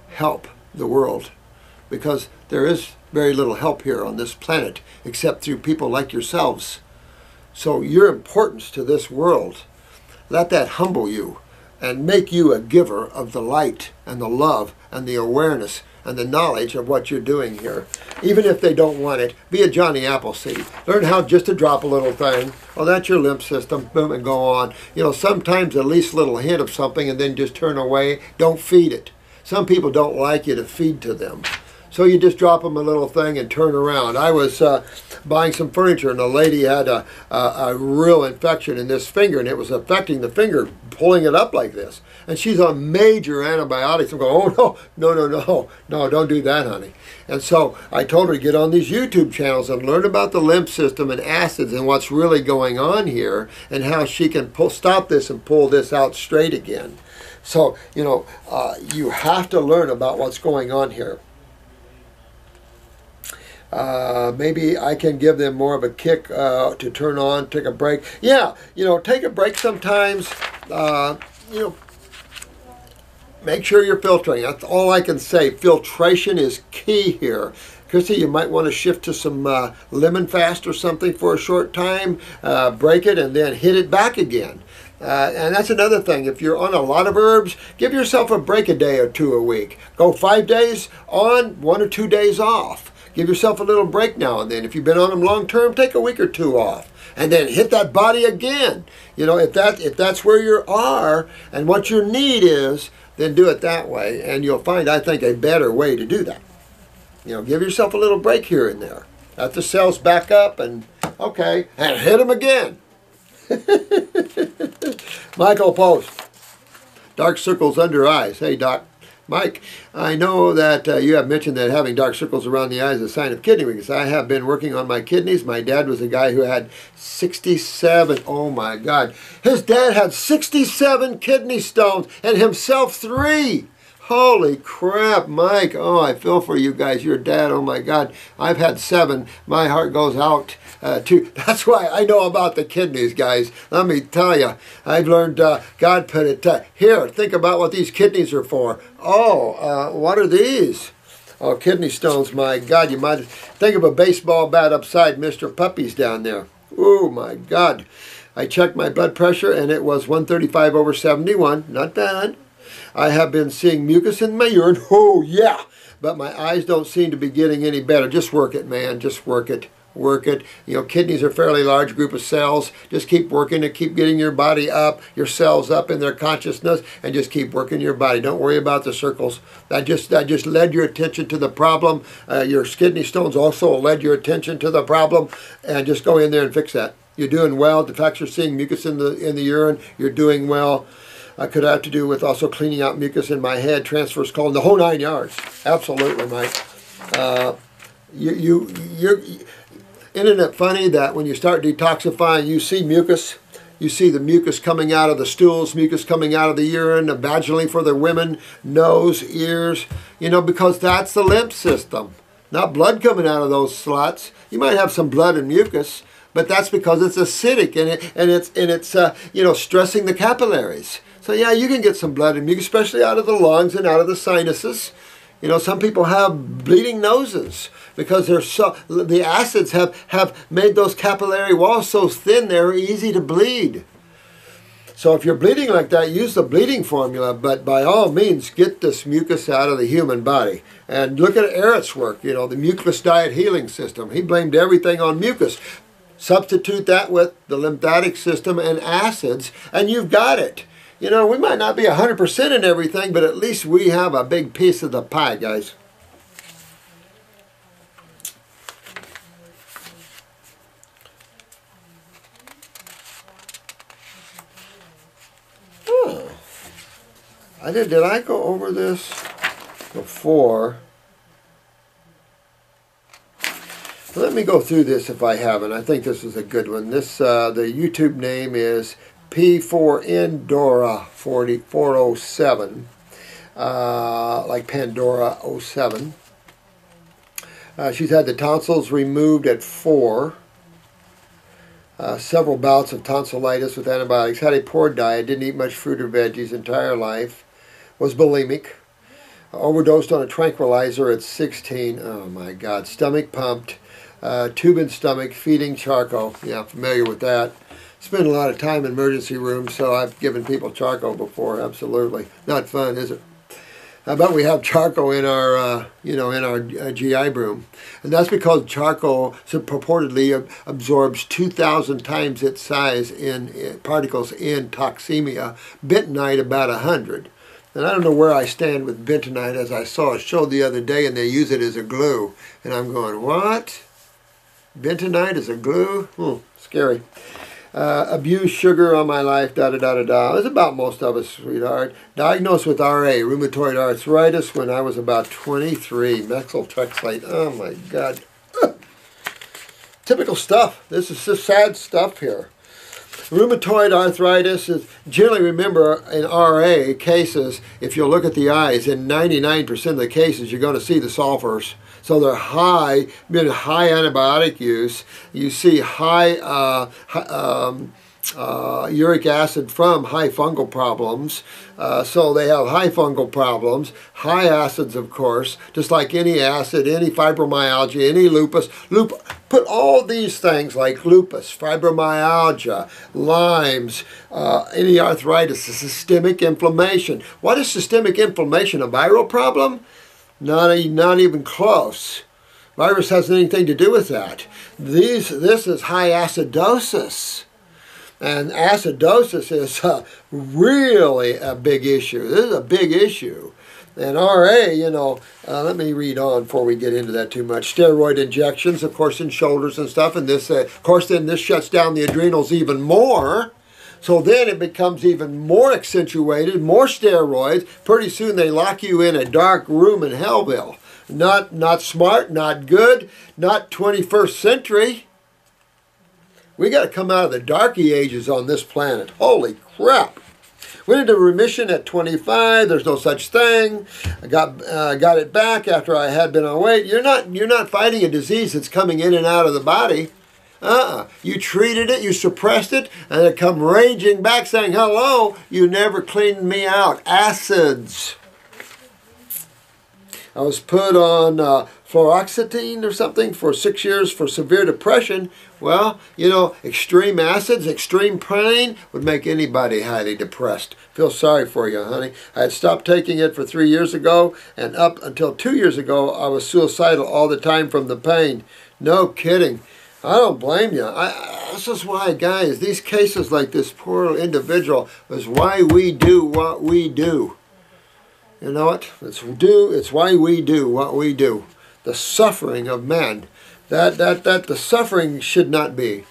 help the world, because there is very little help here on this planet except through people like yourselves. So your importance to this world, let that humble you and make you a giver of the light and the love and the awareness and the knowledge of what you're doing here. Even if they don't want it, be a Johnny Appleseed. Learn how just to drop a little thing. Oh, that's your lymph system. Boom, and go on. You know, sometimes at least a little hint of something and then just turn away. Don't feed it. Some people don't like you to feed to them. So you just drop them a little thing and turn around. I was buying some furniture and a lady had a real infection in this finger and it was affecting the finger, pulling it up like this. And she's on major antibiotics. I'm going, oh no, don't do that, honey. And so I told her to get on these YouTube channels and learn about the lymph system and acids and what's really going on here and how she can stop this and pull this out straight again. So, you know, you have to learn about what's going on here. Maybe I can give them more of a kick to turn on, take a break. Yeah, you know, take a break sometimes. You know, make sure you're filtering. That's all I can say. Filtration is key here. Krysta, you might want to shift to some lemon fast or something for a short time, break it, and then hit it back again. And that's another thing. If you're on a lot of herbs, give yourself a break a day or two a week. Go 5 days on, 1 or 2 days off. Give yourself a little break now and then. If you've been on them long term, take a week or two off. And then hit that body again. You know, if that's where you are and what your need is, then do it that way. And you'll find, I think, a better way to do that. You know, give yourself a little break here and there. Let the cells back up and, okay, and hit them again. Michael Post, dark circles under eyes. Hey, Doc. Mike, I know that you have mentioned that having dark circles around the eyes is a sign of kidney weakness. I have been working on my kidneys. My dad was a guy who had 67. Oh, my God. His dad had 67 kidney stones and himself 3. Holy crap, Mike. Oh, I feel for you guys. Your dad, oh, my God. I've had 7. My heart goes out to. That's why I know about the kidneys, guys. Let me tell you. I've learned God put it here. Think about what these kidneys are for. Oh, what are these? Oh, kidney stones, my God. You might think of a baseball bat upside Mr. Puppy's down there. Oh, my God. I checked my blood pressure, and it was 135/71. Not bad. I have been seeing mucus in my urine. Oh, yeah. But my eyes don't seem to be getting any better. Just work it, man. Just work it. Work it. You know, kidneys are a fairly large group of cells. Just keep working it. Keep getting your body up, your cells up in their consciousness, and just keep working your body. Don't worry about the circles. That just led your attention to the problem. Your kidney stones also led your attention to the problem, and just go in there and fix that. You're doing well. The fact you're seeing mucus in the urine, you're doing well. Could have to do with also cleaning out mucus in my head, transverse colon, the whole 9 yards. Absolutely, Mike. Isn't it funny that when you start detoxifying, you see mucus? You see the mucus coming out of the stools, mucus coming out of the urine, vaginally for the women, nose, ears, you know, because that's the lymph system. Not blood coming out of those slots. You might have some blood and mucus, but that's because it's acidic and it's you know, stressing the capillaries. So yeah, you can get some blood and mucus, especially out of the lungs and out of the sinuses. You know, some people have bleeding noses because the acids have made those capillary walls so thin they're easy to bleed. So if you're bleeding like that, use the bleeding formula, but by all means, get this mucus out of the human body. And look at Eric's work, you know, the mucus diet healing system. He blamed everything on mucus. Substitute that with the lymphatic system and acids, and you've got it. You know, we might not be 100% in everything, but at least we have a big piece of the pie, guys. Oh. Did I go over this before? Let me go through this if I haven't. I think this is a good one. This the YouTube name is P4N Dora 407, like Pandora 07. She's had the tonsils removed at 4. Several bouts of tonsillitis with antibiotics. Had a poor diet. Didn't eat much fruit or veggies entire life. Was bulimic. Overdosed on a tranquilizer at 16. Oh my God. Stomach pumped. Tube in stomach. Feeding charcoal. Yeah, I'm familiar with that. Spend a lot of time in emergency rooms, so I've given people charcoal before. Absolutely not fun, is it? But we have charcoal in our, you know, in our GI broom, and that's because charcoal purportedly absorbs 2,000 times its size in particles in toxemia. Bentonite about 100. And I don't know where I stand with bentonite, as I saw a show the other day, and they use it as a glue, and I'm going, what? Bentonite as a glue? Scary. Abused sugar all my life, da-da-da-da-da. It's about most of us, sweetheart. Diagnosed with RA, rheumatoid arthritis, when I was about 23. Methotrexate. Oh, my God. Typical stuff. This is just sad stuff here. Rheumatoid arthritis is generally, remember, in RA cases, if you look at the eyes, in 99% of the cases, you're going to see the sulfurs. So they're high, high antibiotic use. You see high uric acid from high fungal problems. So they have high fungal problems, high acids, of course, just like any acid, any fibromyalgia, any lupus. Put all these things like lupus, fibromyalgia, Lyme's, any arthritis, systemic inflammation. What is systemic inflammation? A viral problem? Not even close. Virus has anything to do with that. This is high acidosis. And acidosis is really a big issue. This is a big issue. And RA, you know, let me read on before we get into that too much. Steroid injections, of course, in shoulders and stuff. And this, of course, then this shuts down the adrenals even more. So then it becomes even more accentuated, more steroids. Pretty soon they lock you in a dark room in Hellville. Not smart, not good, not 21st century. We got to come out of the darky ages on this planet. Holy crap. Went into remission at 25. There's no such thing. I got it back after I had been on weight. You're not fighting a disease that's coming in and out of the body. You treated it, you suppressed it, and it come raging back saying, hello, you never cleaned me out. Acids. I was put on fluoxetine or something for 6 years for severe depression. Well, you know, extreme acids, extreme pain would make anybody highly depressed. Feel sorry for you, honey. I had stopped taking it for 3 years ago, and up until 2 years ago, I was suicidal all the time from the pain. No kidding. I don't blame you. This is why, guys, these cases like this poor individual is why we do what we do. You know what? It's why we do what we do. The suffering of men. That the suffering should not be.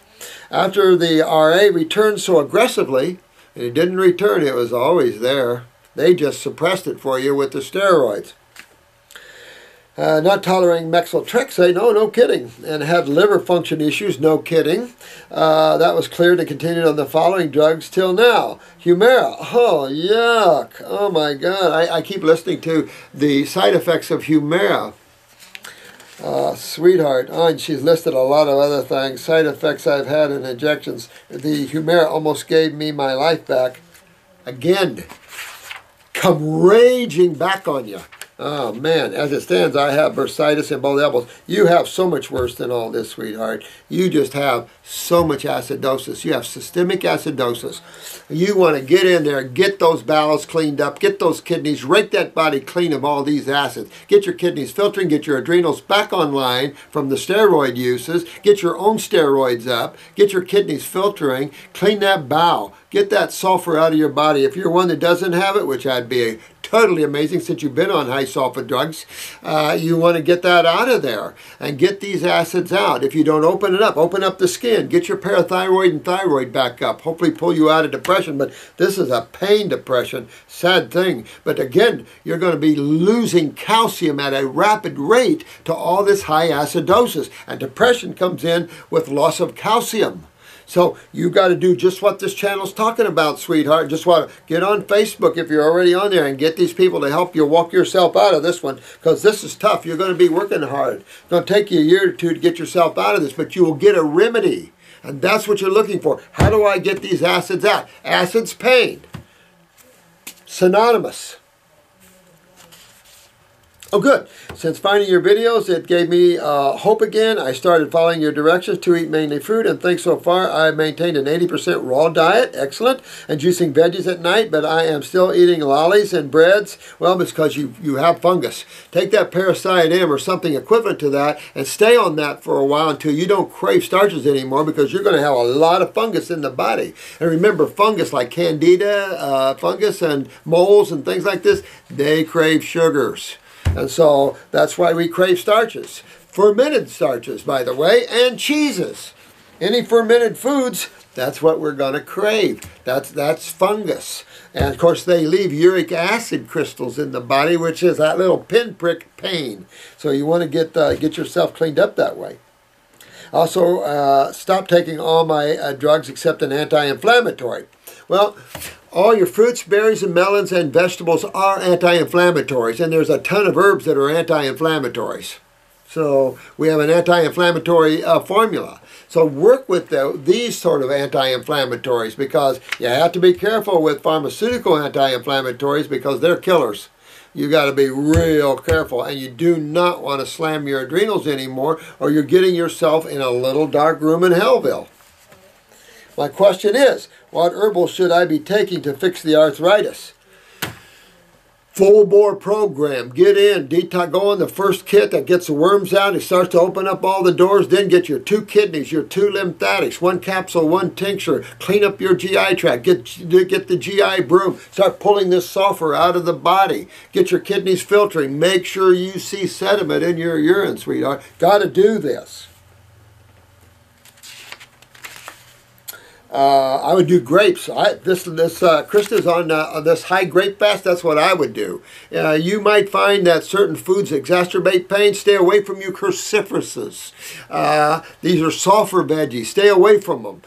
After the RA returned so aggressively, and it didn't return, it was always there. They just suppressed it for you with the steroids. Not tolerating methotrexate, no kidding. And had liver function issues, no kidding. That was cleared and continued on the following drugs till now. Humira, oh yuck, oh my God. I keep listening to the side effects of Humira. Sweetheart, and she's listed a lot of other things, side effects I've had in injections. The Humira almost gave me my life back. Again, come raging back on you. Oh man, as it stands, I have bursitis in both elbows. You have so much worse than all this, sweetheart. You just have so much acidosis. You have systemic acidosis. You want to get in there, get those bowels cleaned up, get those kidneys, rake that body clean of all these acids. Get your kidneys filtering, get your adrenals back online from the steroid uses, get your own steroids up, get your kidneys filtering, clean that bowel, get that sulfur out of your body. If you're one that doesn't have it, which I'd be totally amazing since you've been on high sulfur drugs, you want to get that out of there and get these acids out. If you don't open it up, open up the skin, get your parathyroid and thyroid back up, hopefully pull you out of depression. But this is a pain depression, sad thing. But again, you're going to be losing calcium at a rapid rate to all this high acidosis, and depression comes in with loss of calcium. So you got to do just what this channel's talking about, sweetheart. Just want to get on Facebook if you're already on there and get these people to help you walk yourself out of this one, because this is tough. You're going to be working hard. It's going to take you a year or two to get yourself out of this, but you will get a remedy. And that's what you're looking for. How do I get these acids out? Acids, pain. Synonymous. Oh, good. Since finding your videos, it gave me hope again. I started following your directions to eat mainly fruit, and thanks so far. I've maintained an 80% raw diet, excellent, and juicing veggies at night, but I am still eating lollies and breads. Well, it's because you have fungus. Take that parasite M or something equivalent to that and stay on that for a while until you don't crave starches anymore, because you're going to have a lot of fungus in the body. And remember, fungus like candida, fungus and moles and things like this, they crave sugars. And so that's why we crave starches. Fermented starches, by the way, and cheeses. Any fermented foods, that's what we're going to crave. That's fungus. And of course, they leave uric acid crystals in the body, which is that little pinprick pain. So you want to get yourself cleaned up that way. Also, stop taking all my drugs except an anti-inflammatory. Well, all your fruits, berries, and melons and vegetables are anti-inflammatories, and there's a ton of herbs that are anti-inflammatories. So we have an anti-inflammatory formula. So work with these sort of anti-inflammatories, because you have to be careful with pharmaceutical anti-inflammatories because they're killers. You got to be real careful, and you do not want to slam your adrenals anymore, or you're getting yourself in a little dark room in Hellville. My question is, what herbals should I be taking to fix the arthritis? Full bore program. Get in. Detox. Go on the first kit that gets the worms out. It starts to open up all the doors. Then get your 2 kidneys, your 2 lymphatics, 1 capsule, 1 tincture. Clean up your GI tract. Get the GI broom. Start pulling this sulfur out of the body. Get your kidneys filtering. Make sure you see sediment in your urine, sweetheart. Got to do this. I would do grapes. Krysta's on this high grape fast. That's what I would do. You might find that certain foods exacerbate pain. Stay away from you cruciferouses. These are sulfur veggies. Stay away from them.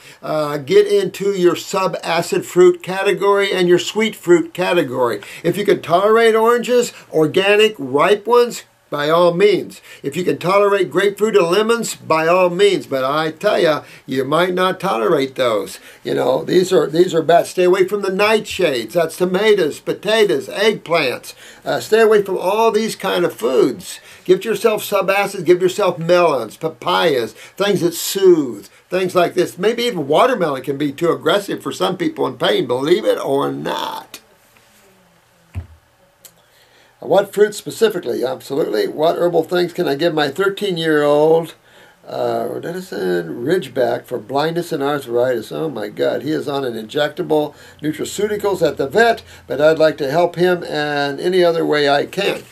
Get into your sub-acid fruit category and your sweet fruit category. If you can tolerate oranges, organic, ripe ones, by all means. If you can tolerate grapefruit and lemons, by all means. But I tell you, you might not tolerate those. You know, these are bad. Stay away from the nightshades. That's tomatoes, potatoes, eggplants. Stay away from all these kind of foods. Give yourself subacids. Give yourself melons, papayas, things that soothe. Things like this. Maybe even watermelon can be too aggressive for some people in pain, believe it or not. What fruits specifically? Absolutely. What herbal things can I give my 13-year-old Rhodesian Ridgeback for blindness and arthritis? Oh my God, he is on an injectable nutracueticals at the vet, but I'd like to help him in any other way I can.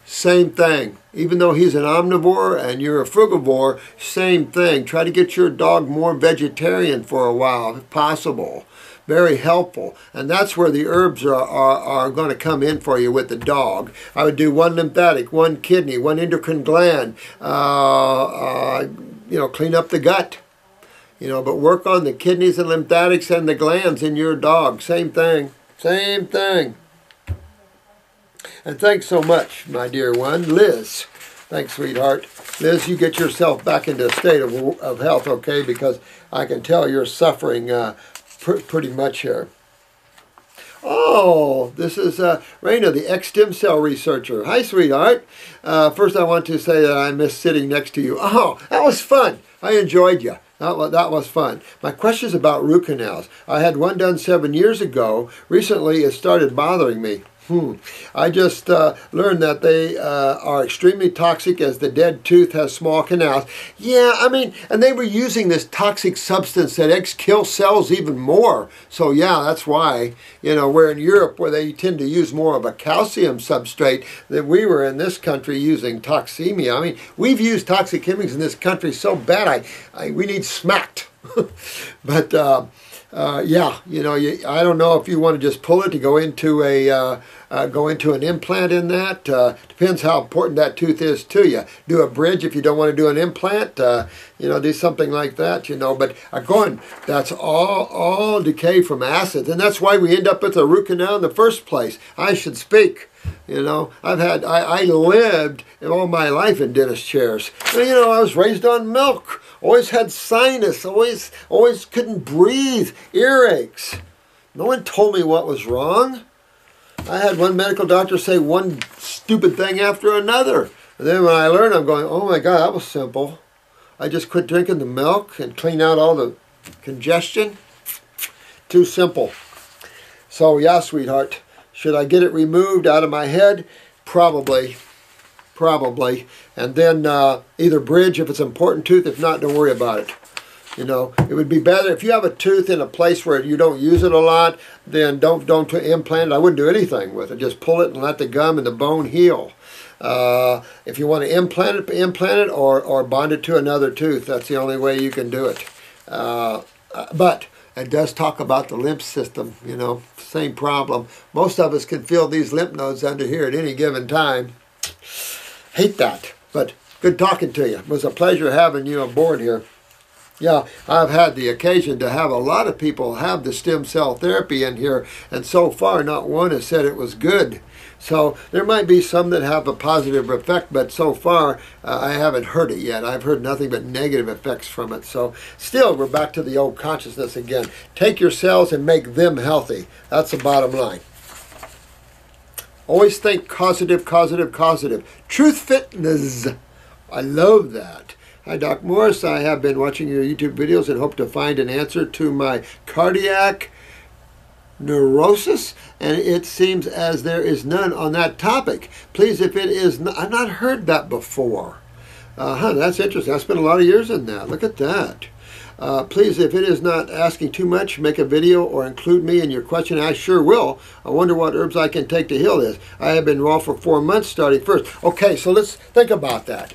Same thing. Even though he's an omnivore and you're a frugivore, same thing. Try to get your dog more vegetarian for a while, if possible. Very helpful. And that's where the herbs are going to come in for you with the dog. I would do one lymphatic, one kidney, one endocrine gland. Clean up the gut. But work on the kidneys and lymphatics and the glands in your dog. Same thing. Same thing. And thanks so much, my dear one, Liz. Thanks, sweetheart. Liz, you get yourself back into a state of health, okay? Because I can tell you're suffering pretty much here. Oh, this is Rana, the ex-stem cell researcher. Hi, sweetheart. First, I want to say that I miss sitting next to you. Oh, that was fun. I enjoyed you. That was fun. My question is about root canals. I had one done 7 years ago. Recently, it started bothering me. I just learned that they are extremely toxic as the dead tooth has small canals. Yeah, I mean, and they were using this toxic substance that kills cells even more. So yeah, that's why, we're in Europe where they tend to use more of a calcium substrate than we were in this country using toxemia. I mean, we've used toxic chemicals in this country so bad, we need smacked. But yeah, I don't know if you want to just pull it to go into an implant in that. Depends how important that tooth is to you. Do a bridge if you don't want to do an implant. Do something like that. But going, that's all decay from acids, and that's why we end up with a root canal in the first place. I should speak. I lived all my life in dentist chairs. I was raised on milk. Always had sinus. Always couldn't breathe. Earaches. No one told me what was wrong. I had one medical doctor say one stupid thing after another. And then when I learned, I'm going, oh my God, that was simple. I just quit drinking the milk and clean out all the congestion. Too simple. So yeah, sweetheart. Should I get it removed out of my head? Probably. And then either bridge if it's an important tooth. If not, don't worry about it. It would be better if you have a tooth in a place where you don't use it a lot, then don't implant it. I wouldn't do anything with it. Just pull it and let the gum and the bone heal. If you want to implant it or bond it to another tooth. That's the only way you can do it. But it does talk about the lymph system, same problem. Most of us can feel these lymph nodes under here at any given time. Hate that, but good talking to you. It was a pleasure having you aboard here. Yeah, I've had the occasion to have a lot of people have the stem cell therapy in here, and so far not one has said it was good. So there might be some that have a positive effect, but so far I haven't heard it yet. I've heard nothing but negative effects from it. So still, we're back to the old consciousness again. Take your cells and make them healthy. That's the bottom line. Always think causative. Truth Fitness. I love that. Hi, Doc Morris. I have been watching your YouTube videos and hope to find an answer to my cardiac neurosis, and it seems as there is none on that topic. Please, if it is, I've not heard that before. That's interesting. I spent a lot of years in that. Look at that. Please, if it is not asking too much, make a video or include me in your question. I sure will. I wonder what herbs I can take to heal this. I have been raw for 4 months starting first. Okay, so let's think about that.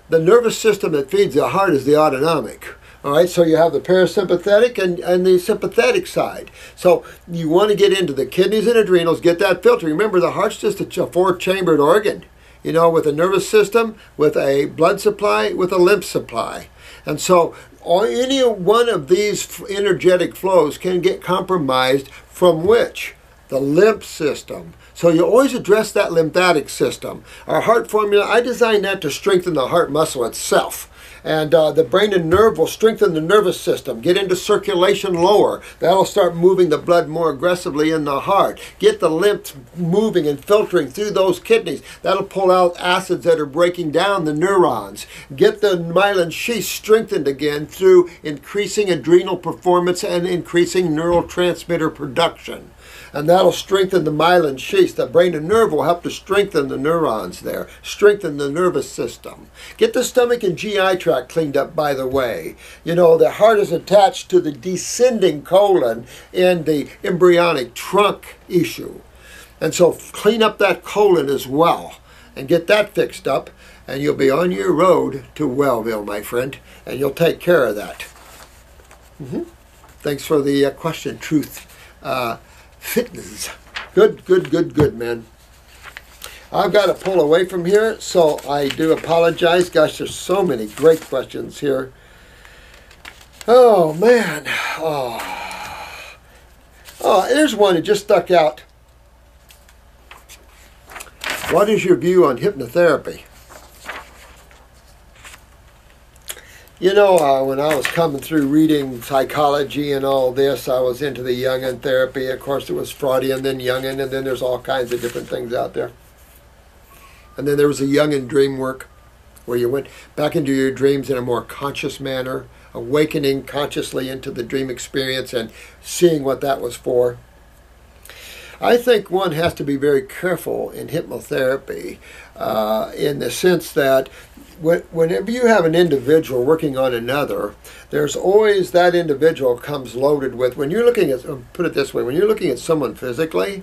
The nervous system that feeds the heart is the autonomic. All right, so you have the parasympathetic and the sympathetic side. So you want to get into the kidneys and adrenals, get that filter. Remember, the heart's just a four-chambered organ, with a nervous system, with a blood supply, with a lymph supply. And so any one of these energetic flows can get compromised from which? the lymph system. So you always address that lymphatic system. Our heart formula, I designed that to strengthen the heart muscle itself. And the brain and nerve will strengthen the nervous system, get into circulation lower. That'll start moving the blood more aggressively in the heart. Get the lymph moving and filtering through those kidneys. That'll pull out acids that are breaking down the neurons. Get the myelin sheath strengthened again through increasing adrenal performance and increasing neurotransmitter production. And that'll strengthen the myelin sheath. The brain and nerve will help to strengthen the neurons there, strengthen the nervous system. Get the stomach and GI tract cleaned up, by the way. You know, the heart is attached to the descending colon in the embryonic trunk issue. And so clean up that colon as well and get that fixed up, and you'll be on your road to Wellville, my friend, and you'll take care of that. Thanks for the question, Truth. Fitness. Good, man. I've got to pull away from here, so I do apologize. Gosh, there's so many great questions here. Oh, man. Oh, there's one that just stuck out. What is your view on hypnotherapy? You know, when I was coming through reading psychology and all this, I was into the Jungian therapy. Of course, it was Freudian, then Jungian, and then there's all kinds of different things out there. And then there was a Jungian dream work, where you went back into your dreams in a more conscious manner, awakening consciously into the dream experience and seeing what that was for. I think one has to be very careful in hypnotherapy in the sense that whenever you have an individual working on another, there's always that individual comes loaded with, when you're looking at, put it this way, when you're looking at someone physically,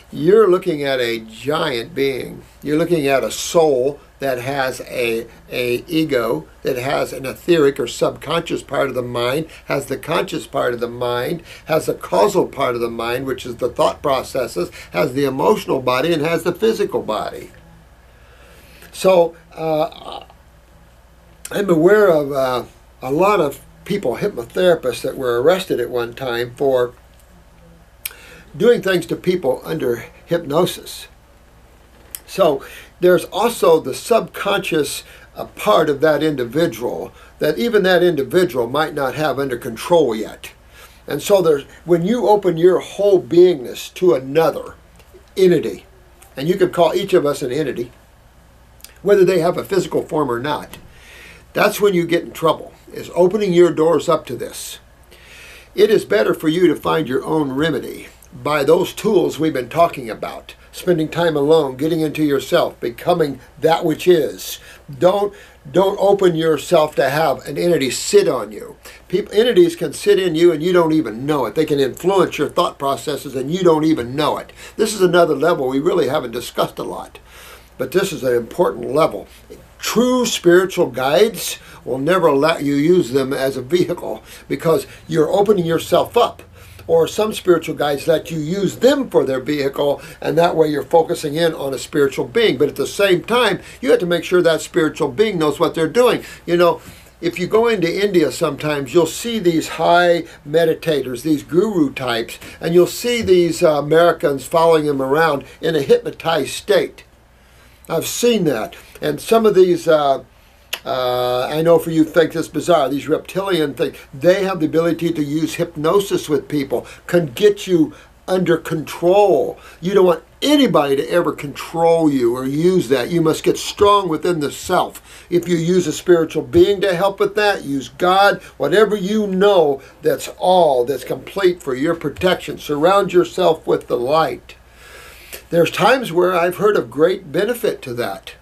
you're looking at a giant being. You're looking at a soul that has a ego, that has an etheric or subconscious part of the mind, has the conscious part of the mind, has a causal part of the mind, which is the thought processes, has the emotional body, and has the physical body. So I'm aware of a lot of people, hypnotherapists, that were arrested at one time for doing things to people under hypnosis. So there's also the subconscious part of that individual that even that individual might not have under control yet. And so there's, when you open your whole beingness to another entity, and you could call each of us an entity, whether they have a physical form or not, that's when you get in trouble, is opening your doors up to this. It is better for you to find your own remedy by those tools we've been talking about. Spending time alone, getting into yourself, becoming that which is. Don't open yourself to have an entity sit on you. Entities can sit in you and you don't even know it. They can influence your thought processes and you don't even know it. This is another level we really haven't discussed a lot. But this is an important level. True spiritual guides will never let you use them as a vehicle because you're opening yourself up. Or some spiritual guides let you use them for their vehicle, and that way you're focusing in on a spiritual being. But at the same time, you have to make sure that spiritual being knows what they're doing. You know, if you go into India sometimes, you'll see these high meditators, these guru types, and you'll see these Americans following them around in a hypnotized state. I've seen that. And some of these, I know for you think this bizarre, these reptilian things, they have the ability to use hypnosis with people, can get you under control. You don't want anybody to ever control you or use that. You must get strong within the self. If you use a spiritual being to help with that, use God, whatever you know, that's all, that's complete for your protection. Surround yourself with the light. There's times where I've heard of great benefit to that.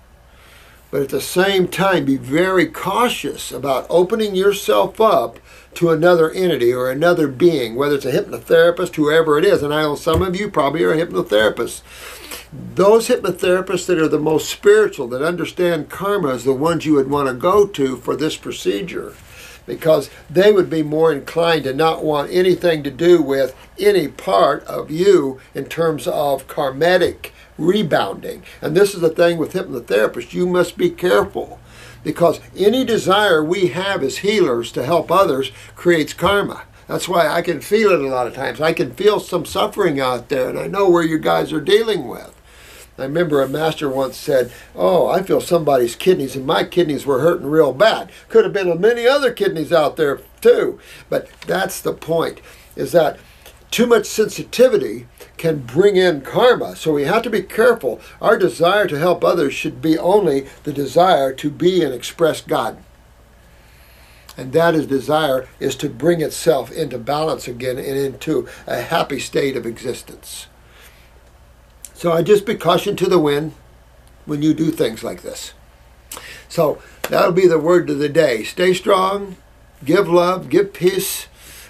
But at the same time, be very cautious about opening yourself up to another entity or another being, whether it's a hypnotherapist, whoever it is. And I know some of you probably are hypnotherapists. Those hypnotherapists that are the most spiritual, that understand karma, is the ones you would want to go to for this procedure. Because they would be more inclined to not want anything to do with any part of you in terms of karmatic rebounding. And this is the thing with hypnotherapists. You must be careful, because any desire we have as healers to help others creates karma. That's why I can feel it a lot of times. I can feel some suffering out there, and I know where you guys are dealing with. I remember a master once said, oh, I feel somebody's kidneys, and my kidneys were hurting real bad. Could have been many other kidneys out there too. But that's the point, is that too much sensitivity can bring in karma. So we have to be careful. Our desire to help others should be only the desire to be and express God. And that desire is to bring itself into balance again and into a happy state of existence. So I just be caution to the wind when you do things like this. So that'll be the word of the day. Stay strong, give love, give peace,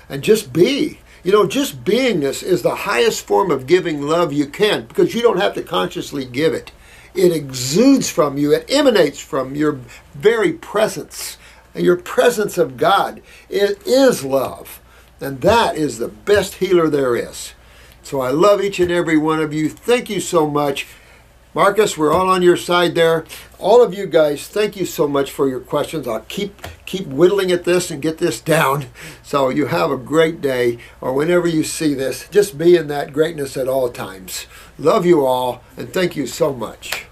and just be. You know, just beingness is the highest form of giving love you can, because you don't have to consciously give it. It exudes from you. It emanates from your very presence. And your presence of God. It is love. And that is the best healer there is. So I love each and every one of you. Thank you so much. Marcus, we're all on your side there. All of you guys, thank you so much for your questions. I'll keep whittling at this and get this down. So you have a great day, or whenever you see this, just be in that greatness at all times. Love you all, and thank you so much.